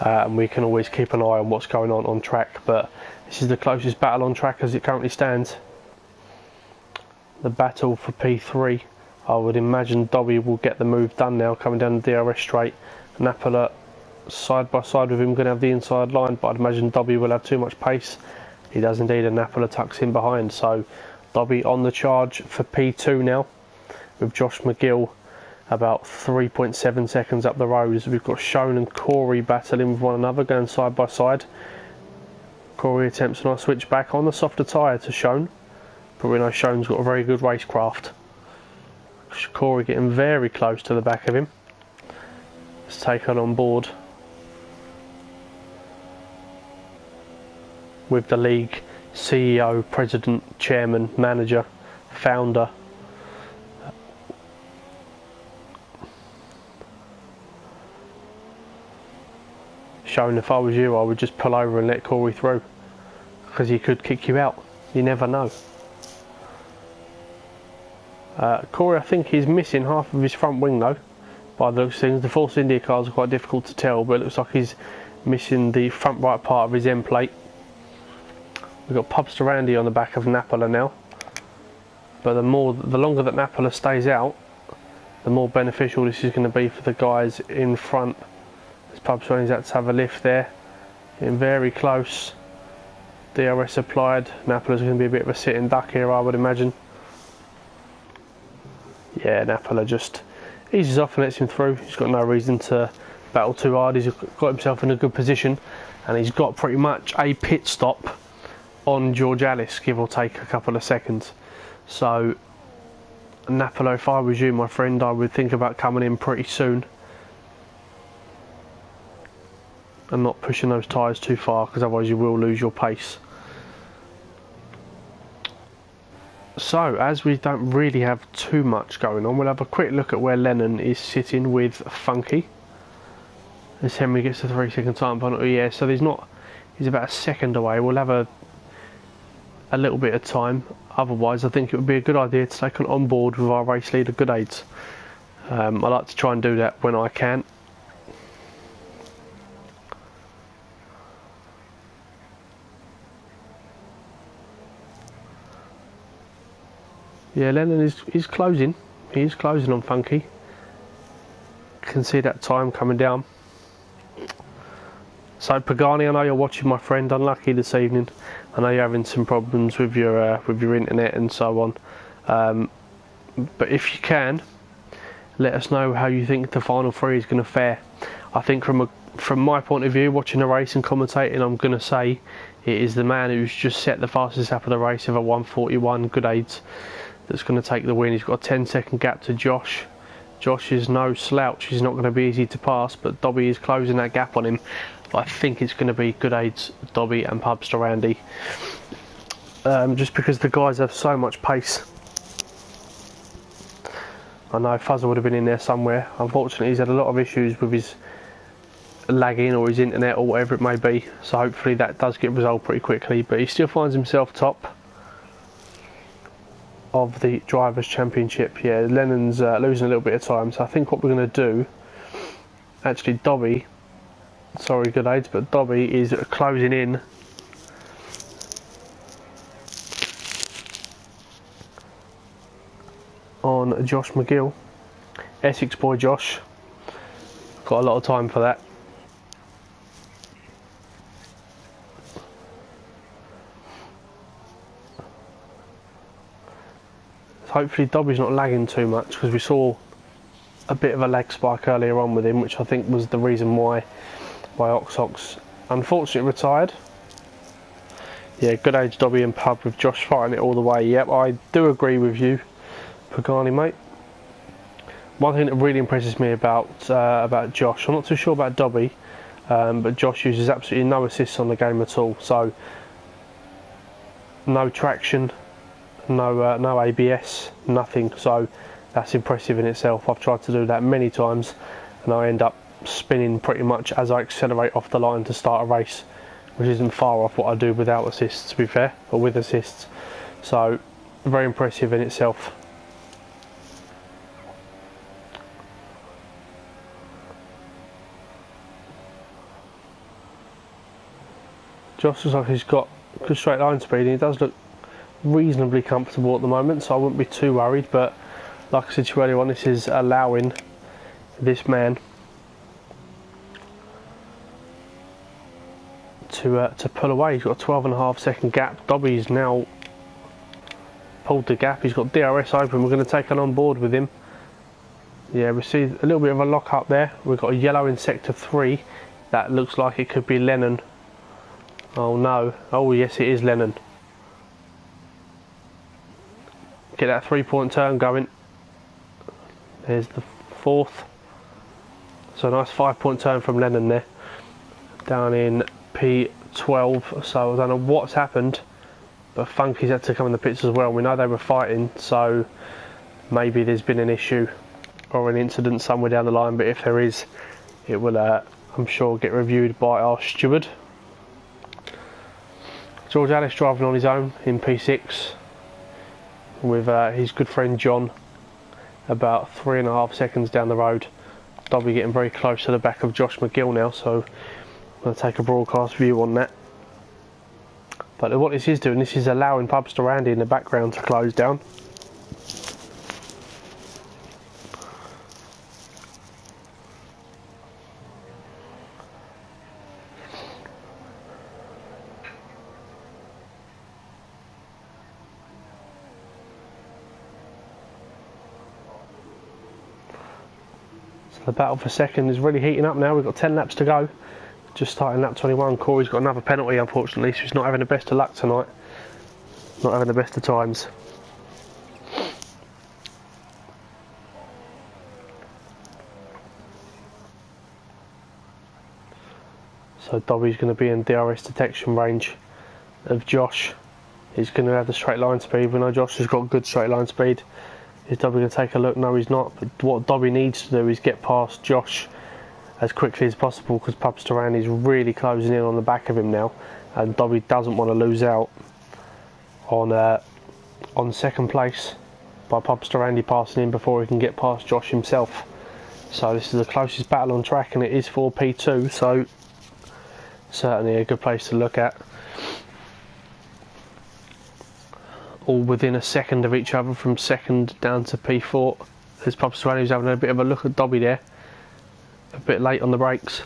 And we can always keep an eye on what's going on track, but this is the closest battle on track as it currently stands. The battle for P3. I would imagine Dobby will get the move done now, coming down the DRS straight. Napala side by side with him, going to have the inside line, but I'd imagine Dobby will have too much pace. He does indeed, and Napala tucks in behind. So Dobby on the charge for P2 now, with Josh McGill about 3.7 seconds up the road. We've got Shone and Corey battling with one another, going side by side. Corey attempts a nice switch back on the softer tyre to Shone, but we know Shone's got a very good racecraft. Corey getting very close to the back of him. Let's take on board with the league CEO, president, chairman, manager, founder. Showing if I was you, I would just pull over and let Corey through, because he could kick you out. You never know. Corey, I think he's missing half of his front wing though, by those things. The Force India cars are quite difficult to tell, but it looks like he's missing the front right part of his end plate. We've got Pubster Randy on the back of Napala now, but the longer that Napala stays out, the more beneficial this is going to be for the guys in front. As Pubster Randy's had to have a lift there, getting very close. DRS applied. Napala's going to be a bit of a sitting duck here, I would imagine. Yeah, Napala just eases off and lets him through. He's got no reason to battle too hard. He's got himself in a good position, and he's got pretty much a pit stop on George Alice, give or take a couple of seconds. So Napala, if I was you, my friend, I would think about coming in pretty soon and not pushing those tyres too far, because otherwise you will lose your pace. So, as we don't really have too much going on, we'll have a quick look at where Lennon is sitting with Funky. As Henry gets the 3 second time penalty, yeah, so he's about a second away. We'll have a little bit of time. Otherwise, I think it would be a good idea to take on board with our race leader, Good Aids. I like to try and do that when I can. Yeah, Lennon is closing. He's closing on Funky. Can see that time coming down. So Pagani, I know you're watching, my friend. Unlucky this evening. I know you're having some problems with your internet and so on. But if you can, let us know how you think the final three is going to fare. I think from my point of view, watching the race and commentating, I'm going to say it is the man who's just set the fastest lap of the race of a 1:41, Good Aids, that's going to take the win. He's got a 10-second gap to Josh. Josh is no slouch. He's not going to be easy to pass, but Dobby is closing that gap on him. But I think it's going to be Good Aids, Dobby and Pubster Randy. Just because the guys have so much pace. I know Fuzzer would have been in there somewhere. Unfortunately, he's had a lot of issues with his lagging or his internet or whatever it may be. So hopefully that does get resolved pretty quickly. But he still finds himself top of the Drivers' Championship. Yeah, Lennon's losing a little bit of time. So I think what we're going to do... Actually, Dobby... Sorry, Good Aids, but Dobby is closing in on Josh McGill. Essex boy Josh. Got a lot of time for that. Hopefully Dobby's not lagging too much, because we saw a bit of a lag spike earlier on with him, which I think was the reason why Oxox unfortunately retired. Yeah, Good Age, Dobby and Pub with Josh fighting it all the way. Yep, I do agree with you, Pagani, mate. One thing that really impresses me about Josh, I'm not too sure about Dobby, but Josh uses absolutely no assists on the game at all. So no traction, no ABS, nothing. So that's impressive in itself. I've tried to do that many times, and I end up spinning pretty much as I accelerate off the line to start a race, which isn't far off what I do without assists, to be fair, or with assists. So very impressive in itself. Josh looks like he's got good straight line speed, and he does look reasonably comfortable at the moment, so I wouldn't be too worried. But like I said to you earlier on, this is allowing this man to pull away. He's got a 12.5 second gap. Dobby's now pulled the gap. He's got DRS open. We're going to take it on board with him. Yeah, we see a little bit of a lock up there. We've got a yellow in sector 3. That looks like it could be Lennon. Oh no. Oh yes, it is Lennon. Get that 3-point turn going. There's the 4th. So a nice 5-point turn from Lennon there. Down in P12. So I don't know what's happened, but Funky's had to come in the pits as well. We know they were fighting, so maybe there's been an issue or an incident somewhere down the line. But if there is, it will, I'm sure, get reviewed by our steward. George Alice driving on his own in P6 with his good friend John about 3.5 seconds down the road. Dobby getting very close to the back of Josh McGill now, so I'm going to take a broadcast view on that. But what this is doing, this is allowing Pubster Randy in the background to close down. The battle for second is really heating up now. We've got 10 laps to go. Just starting lap 21. Corey's got another penalty, unfortunately, so he's not having the best of luck tonight. Not having the best of times. So Dobby's going to be in DRS detection range of Josh. He's going to have the straight line speed. We know Josh has got good straight line speed. Is Dobby going to take a look? No, he's not. But what Dobby needs to do is get past Josh as quickly as possible, because Pubster Randy is really closing in on the back of him now, and Dobby doesn't want to lose out on second place by Pubster Randy passing in before he can get past Josh himself. So this is the closest battle on track, and it is for P2, so certainly a good place to look at. All within a second of each other from second down to P4. As Pubster Randy was having a bit of a look at Dobby there. A bit late on the brakes.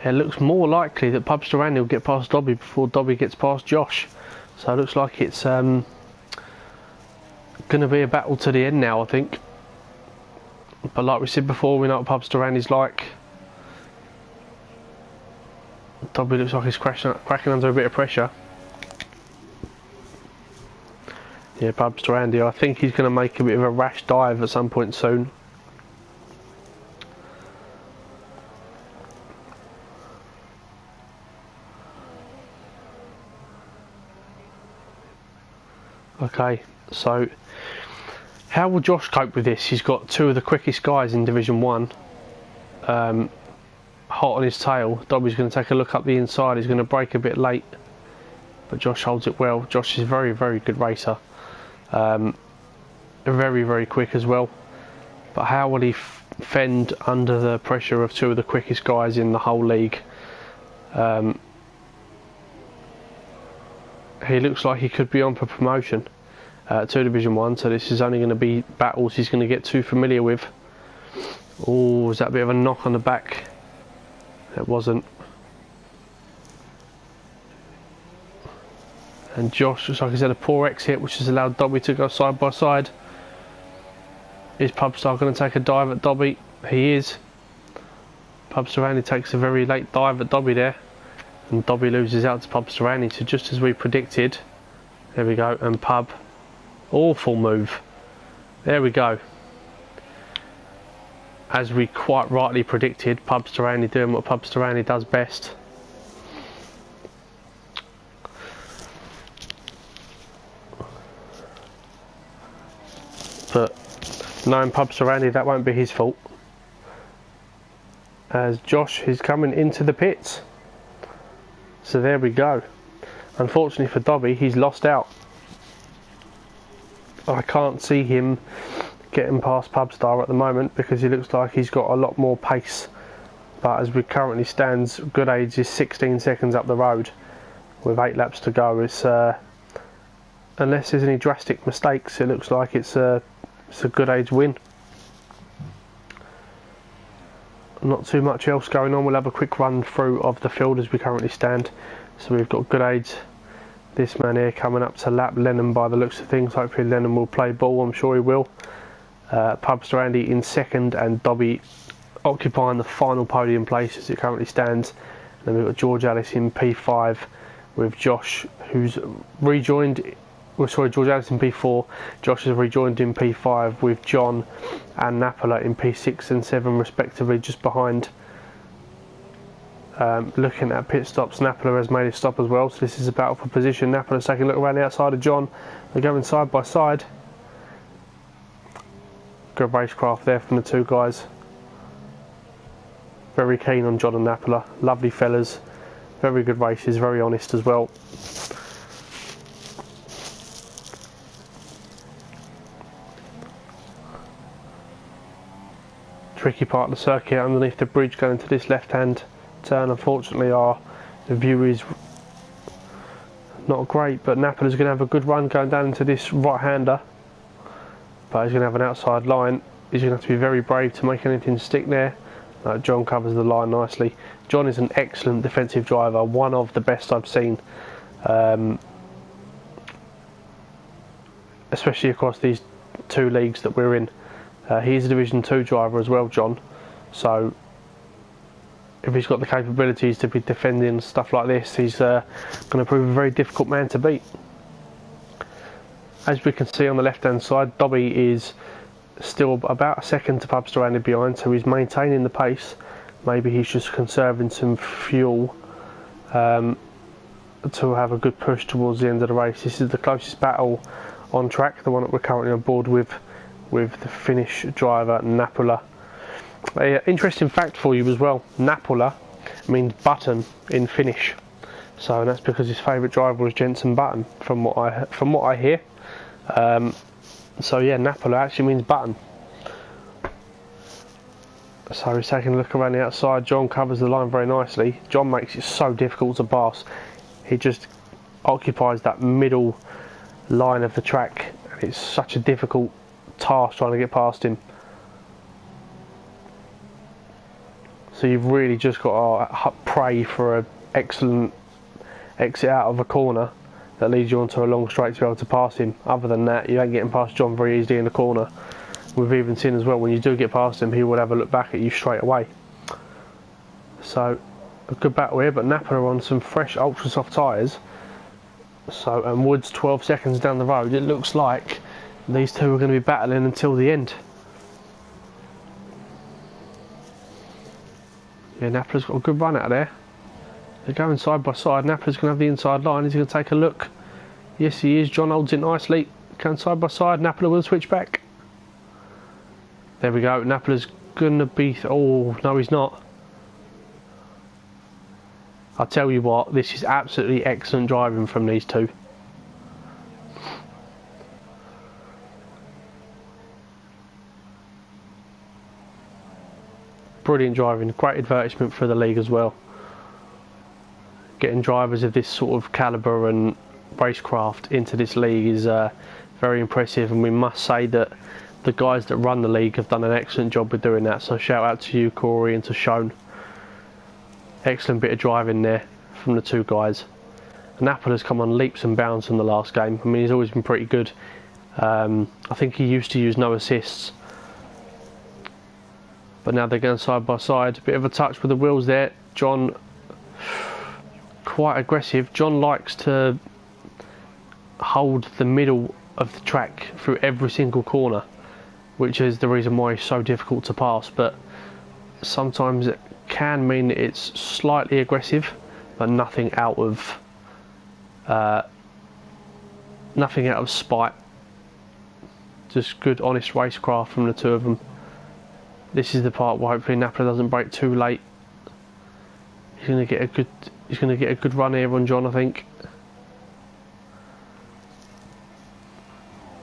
It looks more likely that Pubster Randy will get past Dobby before Dobby gets past Josh. So it looks like it's going to be a battle to the end now, I think. But like we said before, we know what Pubster Randy's like. Dobby looks like he's cracking under a bit of pressure. Yeah, Pubster Randy, I think he's going to make a bit of a rash dive at some point soon. Okay, so how will Josh cope with this? He's got two of the quickest guys in Division 1 hot on his tail. Dobby's going to take a look up the inside. He's going to brake a bit late, but Josh holds it well. Josh is a very, very good racer. Very, very quick as well. But how will he fend under the pressure of two of the quickest guys in the whole league? He looks like he could be on for promotion to Division 1, so this is only going to be battles he's going to get too familiar with. Oh, was that a bit of a knock on the back? It wasn't. And Josh looks like he's had a poor exit, which has allowed Dobby to go side by side. Is Pubstar going to take a dive at Dobby? He is. Pubstar takes a very late dive at Dobby there. And Dobby loses out to Pubstar, so just as we predicted. There we go, and Pub. Awful move. There we go. As we quite rightly predicted, Pubstar doing what Pubstar does best. But knowing Pubstar, that won't be his fault. As Josh is coming into the pits. So there we go. Unfortunately for Dobby, he's lost out. I can't see him getting past Pubstar at the moment because he looks like he's got a lot more pace. But as we currently stands, Good Age is 16 seconds up the road with 8 laps to go. It's unless there's any drastic mistakes, it looks like it's a Good Age win. Not too much else going on. We'll have a quick run through of the field as we currently stand. So we've got Good Age, this man here coming up to lap Lennon by the looks of things. Hopefully Lennon will play ball, I'm sure he will. Pubstar in second and Dobby occupying the final podium place as it currently stands. And then we've got George Ellis in P5 with Josh, who's rejoined. Well, sorry, George Ellis in P4. Josh has rejoined in P5 with John and Napola in P6 and 7 respectively, just behind. Looking at pit stops, Napola has made a stop as well, so this is a battle for position. Napola's taking a look around the outside of John. They're going side by side. Good racecraft there from the two guys. Very keen on John and Napola. Lovely fellas. Very good races, very honest as well. Tricky part of the circuit underneath the bridge going to this left hand turn. Unfortunately the view is not great, but Napola's going to have a good run going down into this right hander, but he's going to have an outside line. He's going to have to be very brave to make anything stick there. John covers the line nicely. John is an excellent defensive driver, one of the best I've seen, especially across these two leagues that we're in. He's a Division 2 driver as well, John, so if he's got the capabilities to be defending stuff like this, he's going to prove a very difficult man to beat. As we can see on the left hand side, Dobby is still about a second to Pubstar behind, so he's maintaining the pace. Maybe he's just conserving some fuel to have a good push towards the end of the race. This is the closest battle on track, the one that we're currently on board with the Finnish driver Napola. Interesting fact for you as well, Napola means button in Finnish, so that's because his favourite driver was Jenson Button, from what I hear. So yeah, Napola actually means button. So he's taking a look around the outside. John covers the line very nicely. John makes it so difficult to pass. He just occupies that middle line of the track, and it's such a difficult task trying to get past him. So you've really just got to pray for an excellent exit out of a corner that leads you onto a long straight to be able to pass him. Other than that, you ain't getting past John very easily in the corner. We've even seen as well, when you do get past him, he will have a look back at you straight away. So a good battle here, but Napa are on some fresh ultra soft tyres. So, and Wood's 12 seconds down the road. It looks like these two are going to be battling until the end. Yeah, Napola's got a good run out of there. They're going side by side. Napola's going to have the inside line. He's going to take a look. Yes, he is. John holds it nicely. Going side by side. Napola will switch back. There we go. Napola's going to be... Oh, no, he's not. I'll tell you what, this is absolutely excellent driving from these two. Brilliant driving, great advertisement for the league as well. Getting drivers of this sort of calibre and racecraft into this league is very impressive, and we must say that the guys that run the league have done an excellent job with doing that. So shout out to you, Corey, and to Sean. Excellent bit of driving there from the two guys. Napoli has come on leaps and bounds in the last game. I mean, he's always been pretty good. I think he used to use no assists, but now they're going side by side. Bit of a touch with the wheels there. John, quite aggressive. John likes to hold the middle of the track through every single corner, which is the reason why he's so difficult to pass. But sometimes it can mean it's slightly aggressive, but nothing out of spite. Just good, honest racecraft from the two of them. This is the part where hopefully Napoli doesn't break too late. He's going to get a good run here on John, I think.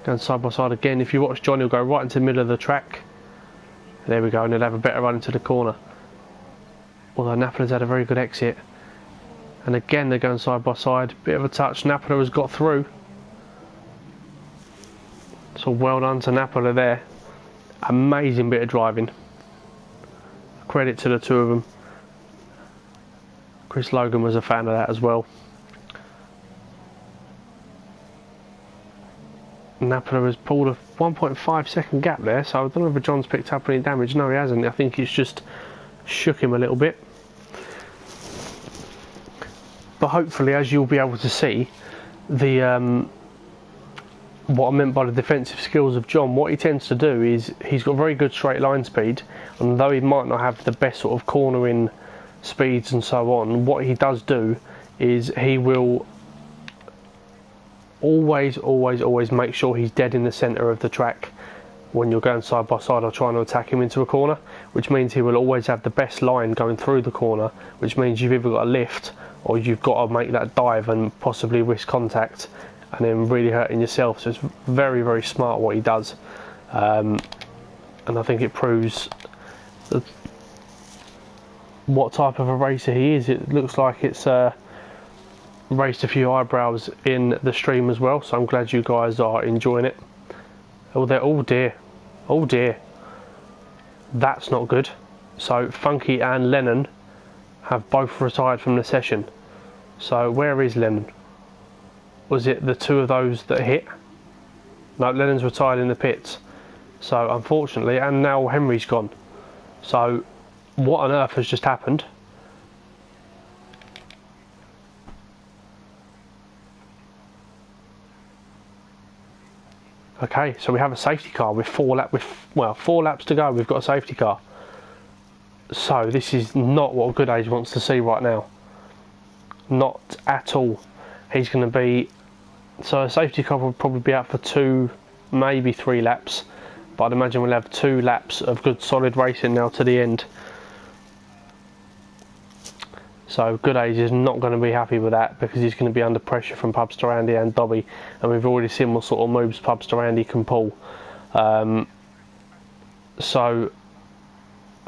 Going side by side again. If you watch John, he'll go right into the middle of the track. There we go, and he'll have a better run into the corner. Although Napoli's had a very good exit. And again, they're going side by side. Bit of a touch. Napoli has got through. So well done to Napoli there. Amazing bit of driving. Credit to the two of them. Chris Logan was a fan of that as well. Napoli has pulled a 1.5 second gap there, so I don't know if John's picked up any damage. No, he hasn't. I think he's just shook him a little bit. But hopefully, as you'll be able to see, the what I meant by the defensive skills of John, what he tends to do is he's got very good straight line speed, and though he might not have the best sort of cornering speeds and so on, what he does do is he will always make sure he's dead in the centre of the track when you're going side by side or trying to attack him into a corner, which means he will always have the best line going through the corner, which means you've either got a lift or you've got to make that dive and possibly risk contact and then really hurting yourself. So it's very smart what he does, and I think it proves what type of a racer he is. It looks like it's raised a few eyebrows in the stream as well, so I'm glad you guys are enjoying it. Oh, dear, that's not good. So Funky and Lennon have both retired from the session. So where is Lennon? Was it the two of those that hit? No, Lennon's retired in the pits. So unfortunately, and now Henry's gone. So what on earth has just happened? Okay, so we have a safety car with 4 laps to go. We've got a safety car. So this is not what Good Age wants to see right now. Not at all. He's going to be... So a safety car will probably be out for 2, maybe 3 laps. But I'd imagine we'll have 2 laps of good solid racing now to the end. So Good Age is not going to be happy with that, because he's going to be under pressure from Pubster Andy and Dobby, and we've already seen what sort of moves Pubster Andy can pull. So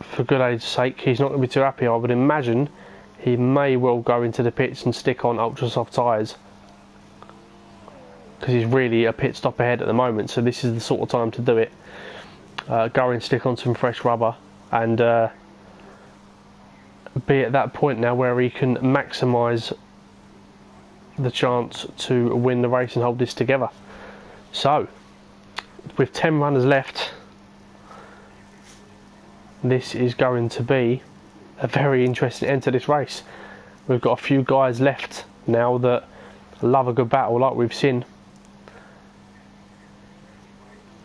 for Good Age's sake, he's not going to be too happy. I would imagine he may well go into the pits and stick on ultra soft tyres, because he's really a pit stop ahead at the moment, so this is the sort of time to do it. Go and stick on some fresh rubber and be at that point now where he can maximise the chance to win the race and hold this together. So with 10 runners left, this is going to be a very interesting end to this race. We've got a few guys left now that love a good battle, like we've seen.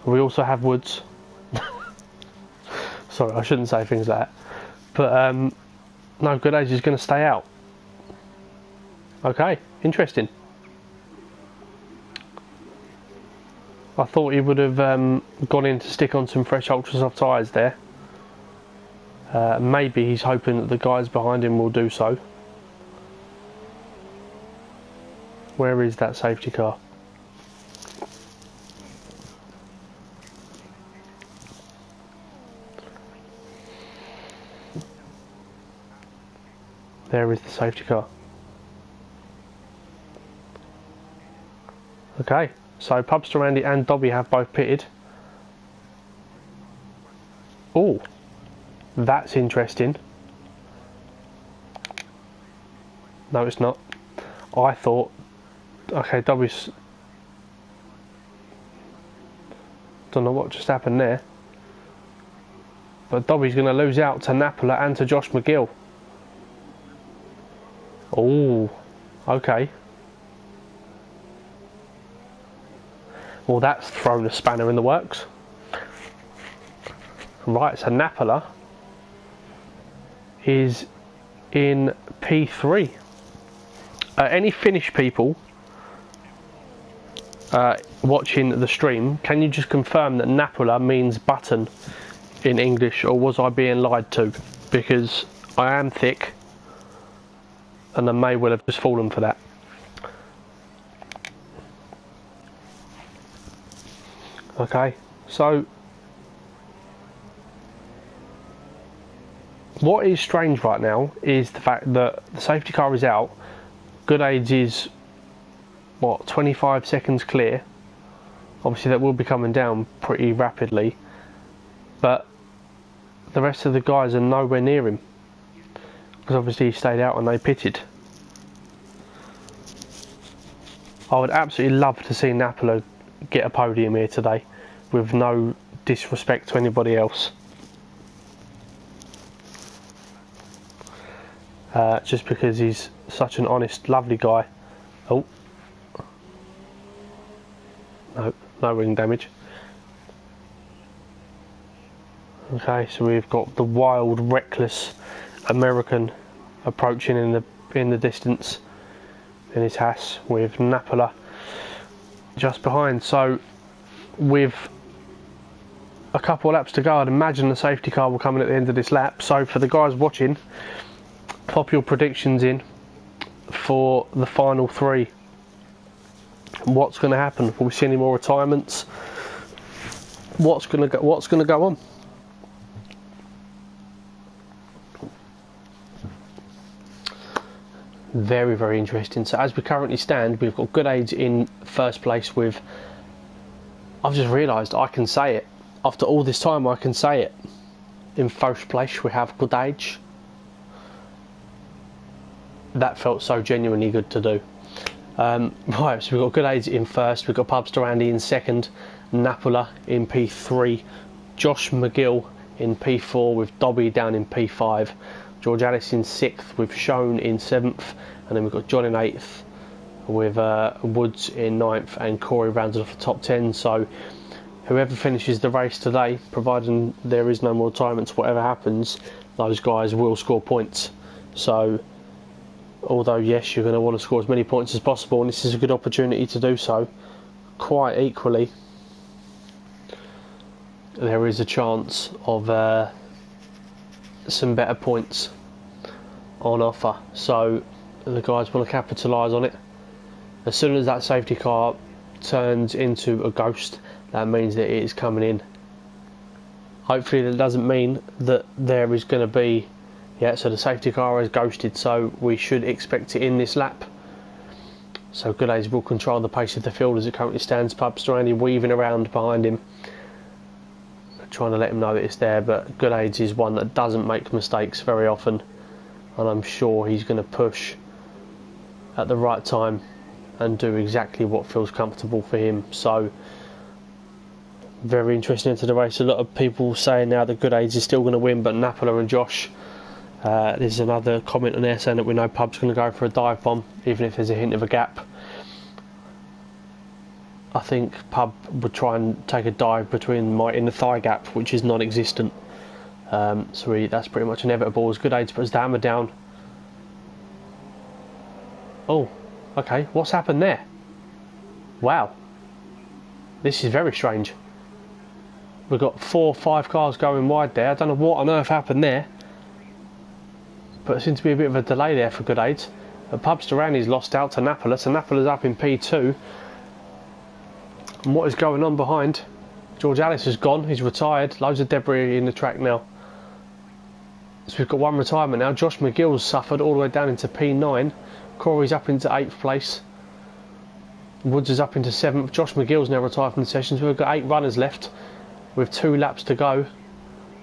We also have Woods. Sorry, I shouldn't say things like that. But no, Good Age is going to stay out. Okay, interesting. I thought he would have gone in to stick on some fresh ultra soft tyres there. Maybe he's hoping that the guys behind him will do so. Where is that safety car? There is the safety car. Okay, so Pubster Andy and Dobby have both pitted. Oh, that's interesting. No, it's not. I thought, okay, Dobby's, don't know what just happened there, but Dobby's going to lose out to Napola and to Josh McGill. Oh, okay. Well, that's thrown a spanner in the works. Right, so Napola is in P3. Any Finnish people watching the stream, can you just confirm that Napola means button in English, or was I being lied to? Because I am thick and I may well have just fallen for that. Okay, so what is strange right now is the fact that the safety car is out. Good Age is, what, 25 seconds clear. Obviously that will be coming down pretty rapidly, but the rest of the guys are nowhere near him, because obviously he stayed out and they pitted. I would absolutely love to see Napola get a podium here today, with no disrespect to anybody else. Just because he's such an honest, lovely guy. Oh, no, no ring damage. Okay, so we've got the wild, reckless American approaching in the distance in his Haas, with Napola just behind. So with a couple of laps to go, I'd imagine the safety car will come in at the end of this lap. So for the guys watching, pop your predictions in for the final three. What's going to happen? Will we see any more retirements? What's going to go on? Very, very interesting. So as we currently stand, we've got Good Age in first place with, I've just realised I can say it. After all this time I can say it. In first place we have Good Age. That felt so genuinely good to do. Right, so we've got Good Age in first, we've got Pubster Andy in second, Napola in P3, Josh McGill in P4 with Dobby down in P5, George Alice in 6th with Shone in 7th, and then we've got John in 8th with Woods in 9th, and Corey rounded off the top 10. So whoever finishes the race today, providing there is no more retirements, whatever happens, those guys will score points. So although yes, you're going to want to score as many points as possible, and this is a good opportunity to do so, quite equally there is a chance of some better points on offer. So the guys want to capitalise on it. As soon as that safety car turns into a ghost, that means that it is coming in. Hopefully that doesn't mean that there is going to be, yeah, so the safety car is ghosted, so we should expect it in this lap. So Good Age will control the pace of the field as it currently stands. Pubster Andy weaving around behind him, trying to let him know that it's there, but Good Age is one that doesn't make mistakes very often, and I'm sure he's going to push at the right time and do exactly what feels comfortable for him. So very interesting into the race. A lot of people saying now that Good Age is still going to win, but Napola and Josh, there's another comment on there saying that we know Pub's going to go for a dive bomb even if there's a hint of a gap. I think Pub would try and take a dive between my inner thigh gap, which is non-existent. So that's pretty much inevitable as Good Age puts the hammer down. Oh, okay, what's happened there? Wow, this is very strange. We've got 4 or 5 cars going wide there. I don't know what on earth happened there, but there seems to be a bit of a delay there for Good Age. Pubster Andy's lost out to Napola, so Napola's up in P2. And what is going on behind? George Alice has gone, he's retired. Loads of debris in the track now. So we've got one retirement now. Josh McGill's suffered all the way down into P9. Corey's up into 8th place. Woods is up into 7th. Josh McGill's now retired from the sessions. We've got 8 runners left with 2 laps to go.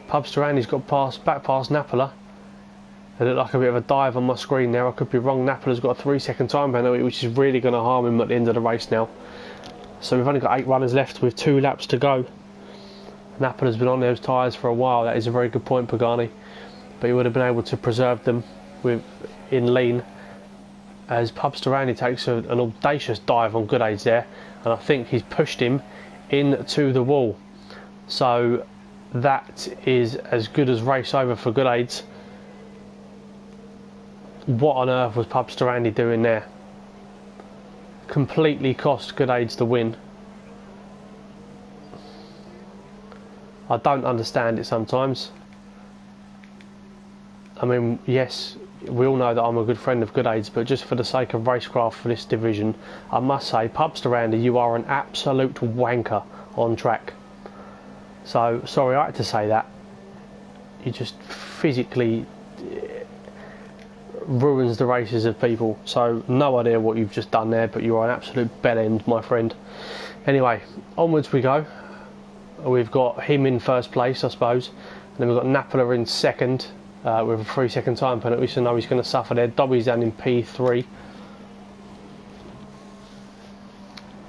Pubster Andy's got back past Napola. It looked like a bit of a dive on my screen there. I could be wrong. Napola's got a 3-second time penalty, which is really going to harm him at the end of the race now. So we've only got 8 runners left with 2 laps to go. Napola's been on those tyres for a while. That is a very good point, Pagani. But he would have been able to preserve them in lean. As Pubsterani takes an audacious dive on Goodades there. And I think he's pushed him into the wall. So that is as good as race over for Goodades. What on earth was Pubsterani doing there? Completely cost Goodades the win. I don't understand it sometimes. I mean, yes, we all know that I'm a good friend of Goodades, but just for the sake of racecraft for this division, I must say, Pubsterani, you are an absolute wanker on track. So, sorry I had to say that. You just physically ruins the races of people. So no idea what you've just done there, but you are an absolute bell end, my friend. Anyway, onwards we go. We've got him in first place, I suppose, and then we've got Napola in second with a 3-second time penalty, so no, he's going to suffer there. Dobby's down in P3, and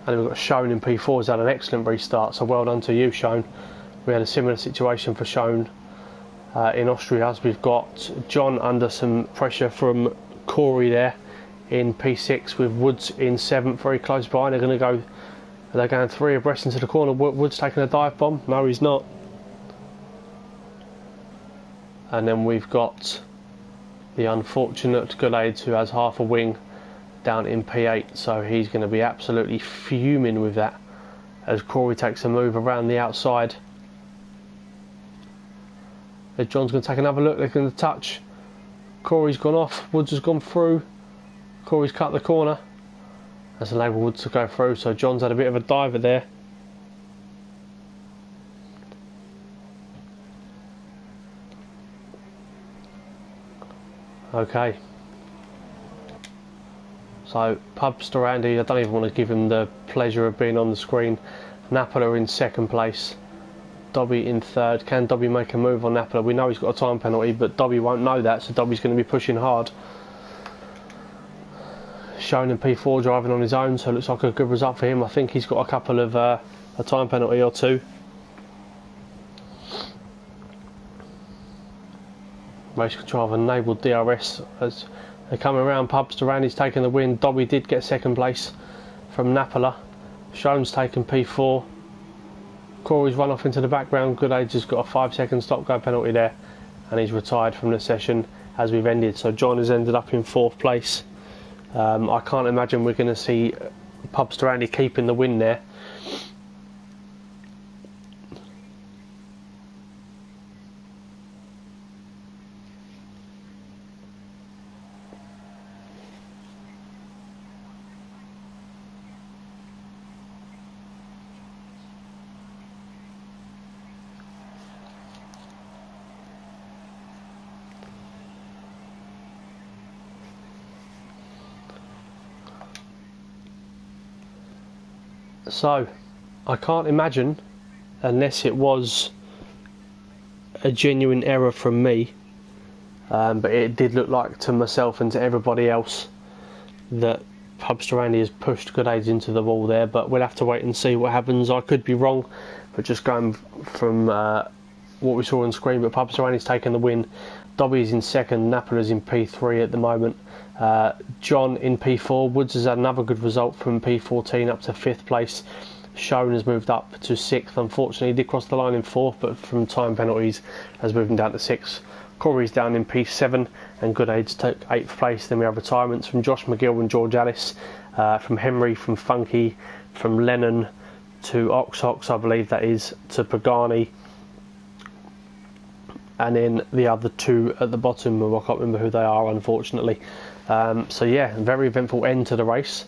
then we've got Shone in P4. He's had an excellent restart, so well done to you, Shone. We had a similar situation for Shone in Austria. As we've got John under some pressure from Corey there in P6, with Woods in 7th, very close by. They're going 3 abreast into the corner. Woods taking a dive bomb. No, he's not. And then we've got the unfortunate Goodades, who has half a wing, down in P8, so he's going to be absolutely fuming with that as Corey takes a move around the outside. John's going to take another look. They're going to touch. Corey's gone off. Woods has gone through. Corey's cut the corner. That's enabled Woods to go through. So John's had a bit of a diver there. Okay. So Pubsterani, I don't even want to give him the pleasure of being on the screen. Napola in second place. Dobby in third. Can Dobby make a move on Napola? We know he's got a time penalty, but Dobby won't know that, so Dobby's going to be pushing hard. Shone in P4 driving on his own, so it looks like a good result for him. I think he's got a couple of a time penalty or 2. Race control have enabled DRS as they come around. Pubsterani's taking the win. Dobby did get second place from Napola. Shone's taken P4. Corey's run off into the background. Goodades has got a 5-second stop-go penalty there, and he's retired from the session as we've ended. So John has ended up in 4th place. I can't imagine we're going to see Pubsterani keeping the win there. So, I can't imagine, unless it was a genuine error from me, but it did look like to myself and to everybody else that Pubsterani has pushed Goodades into the wall there, but we'll have to wait and see what happens. I could be wrong, but just going from what we saw on screen, but Pubsterani's taken the win. Dobby's in second, Napola's in P3 at the moment. John in P4. Woods has had another good result from P14 up to 5th place. Shone has moved up to 6th. Unfortunately, he did cross the line in 4th, but from time penalties has moved him down to 6th. Corey's down in P7, and Goodades took 8th place. Then we have retirements from Josh McGill and George Alice, from Henry, from Funky, from Lennon to Ox, I believe that is, to Pagani. And then the other 2 at the bottom, I can't remember who they are, unfortunately. So yeah, very eventful end to the race.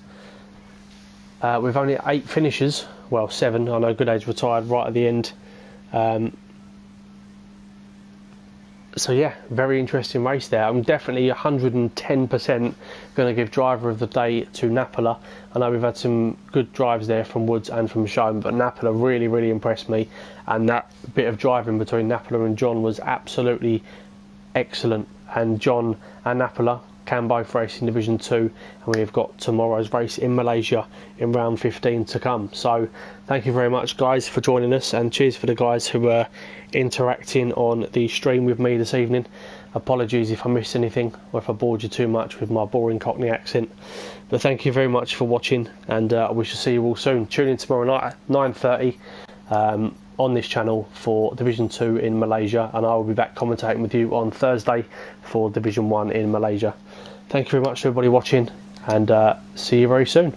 With only 8 finishers, well 7, I know Goodades retired right at the end. So yeah, very interesting race there. I'm definitely 110% going to give driver of the day to Napola. I know we've had some good drives there from Woods and from Shone, but Napola really impressed me, and that bit of driving between Napola and John was absolutely excellent. and John and Napola can both race in Division 2, and we've got tomorrow's race in Malaysia in round 15 to come. So thank you very much, guys, for joining us, and cheers for the guys who were interacting on the stream with me this evening. Apologies if I missed anything or if I bored you too much with my boring Cockney accent, but thank you very much for watching, and we shall see you all soon. Tune in tomorrow night at 9:30 on this channel for Division 2 in Malaysia, and I will be back commentating with you on Thursday for Division 1 in Malaysia. Thank you very much to everybody watching, and see you very soon.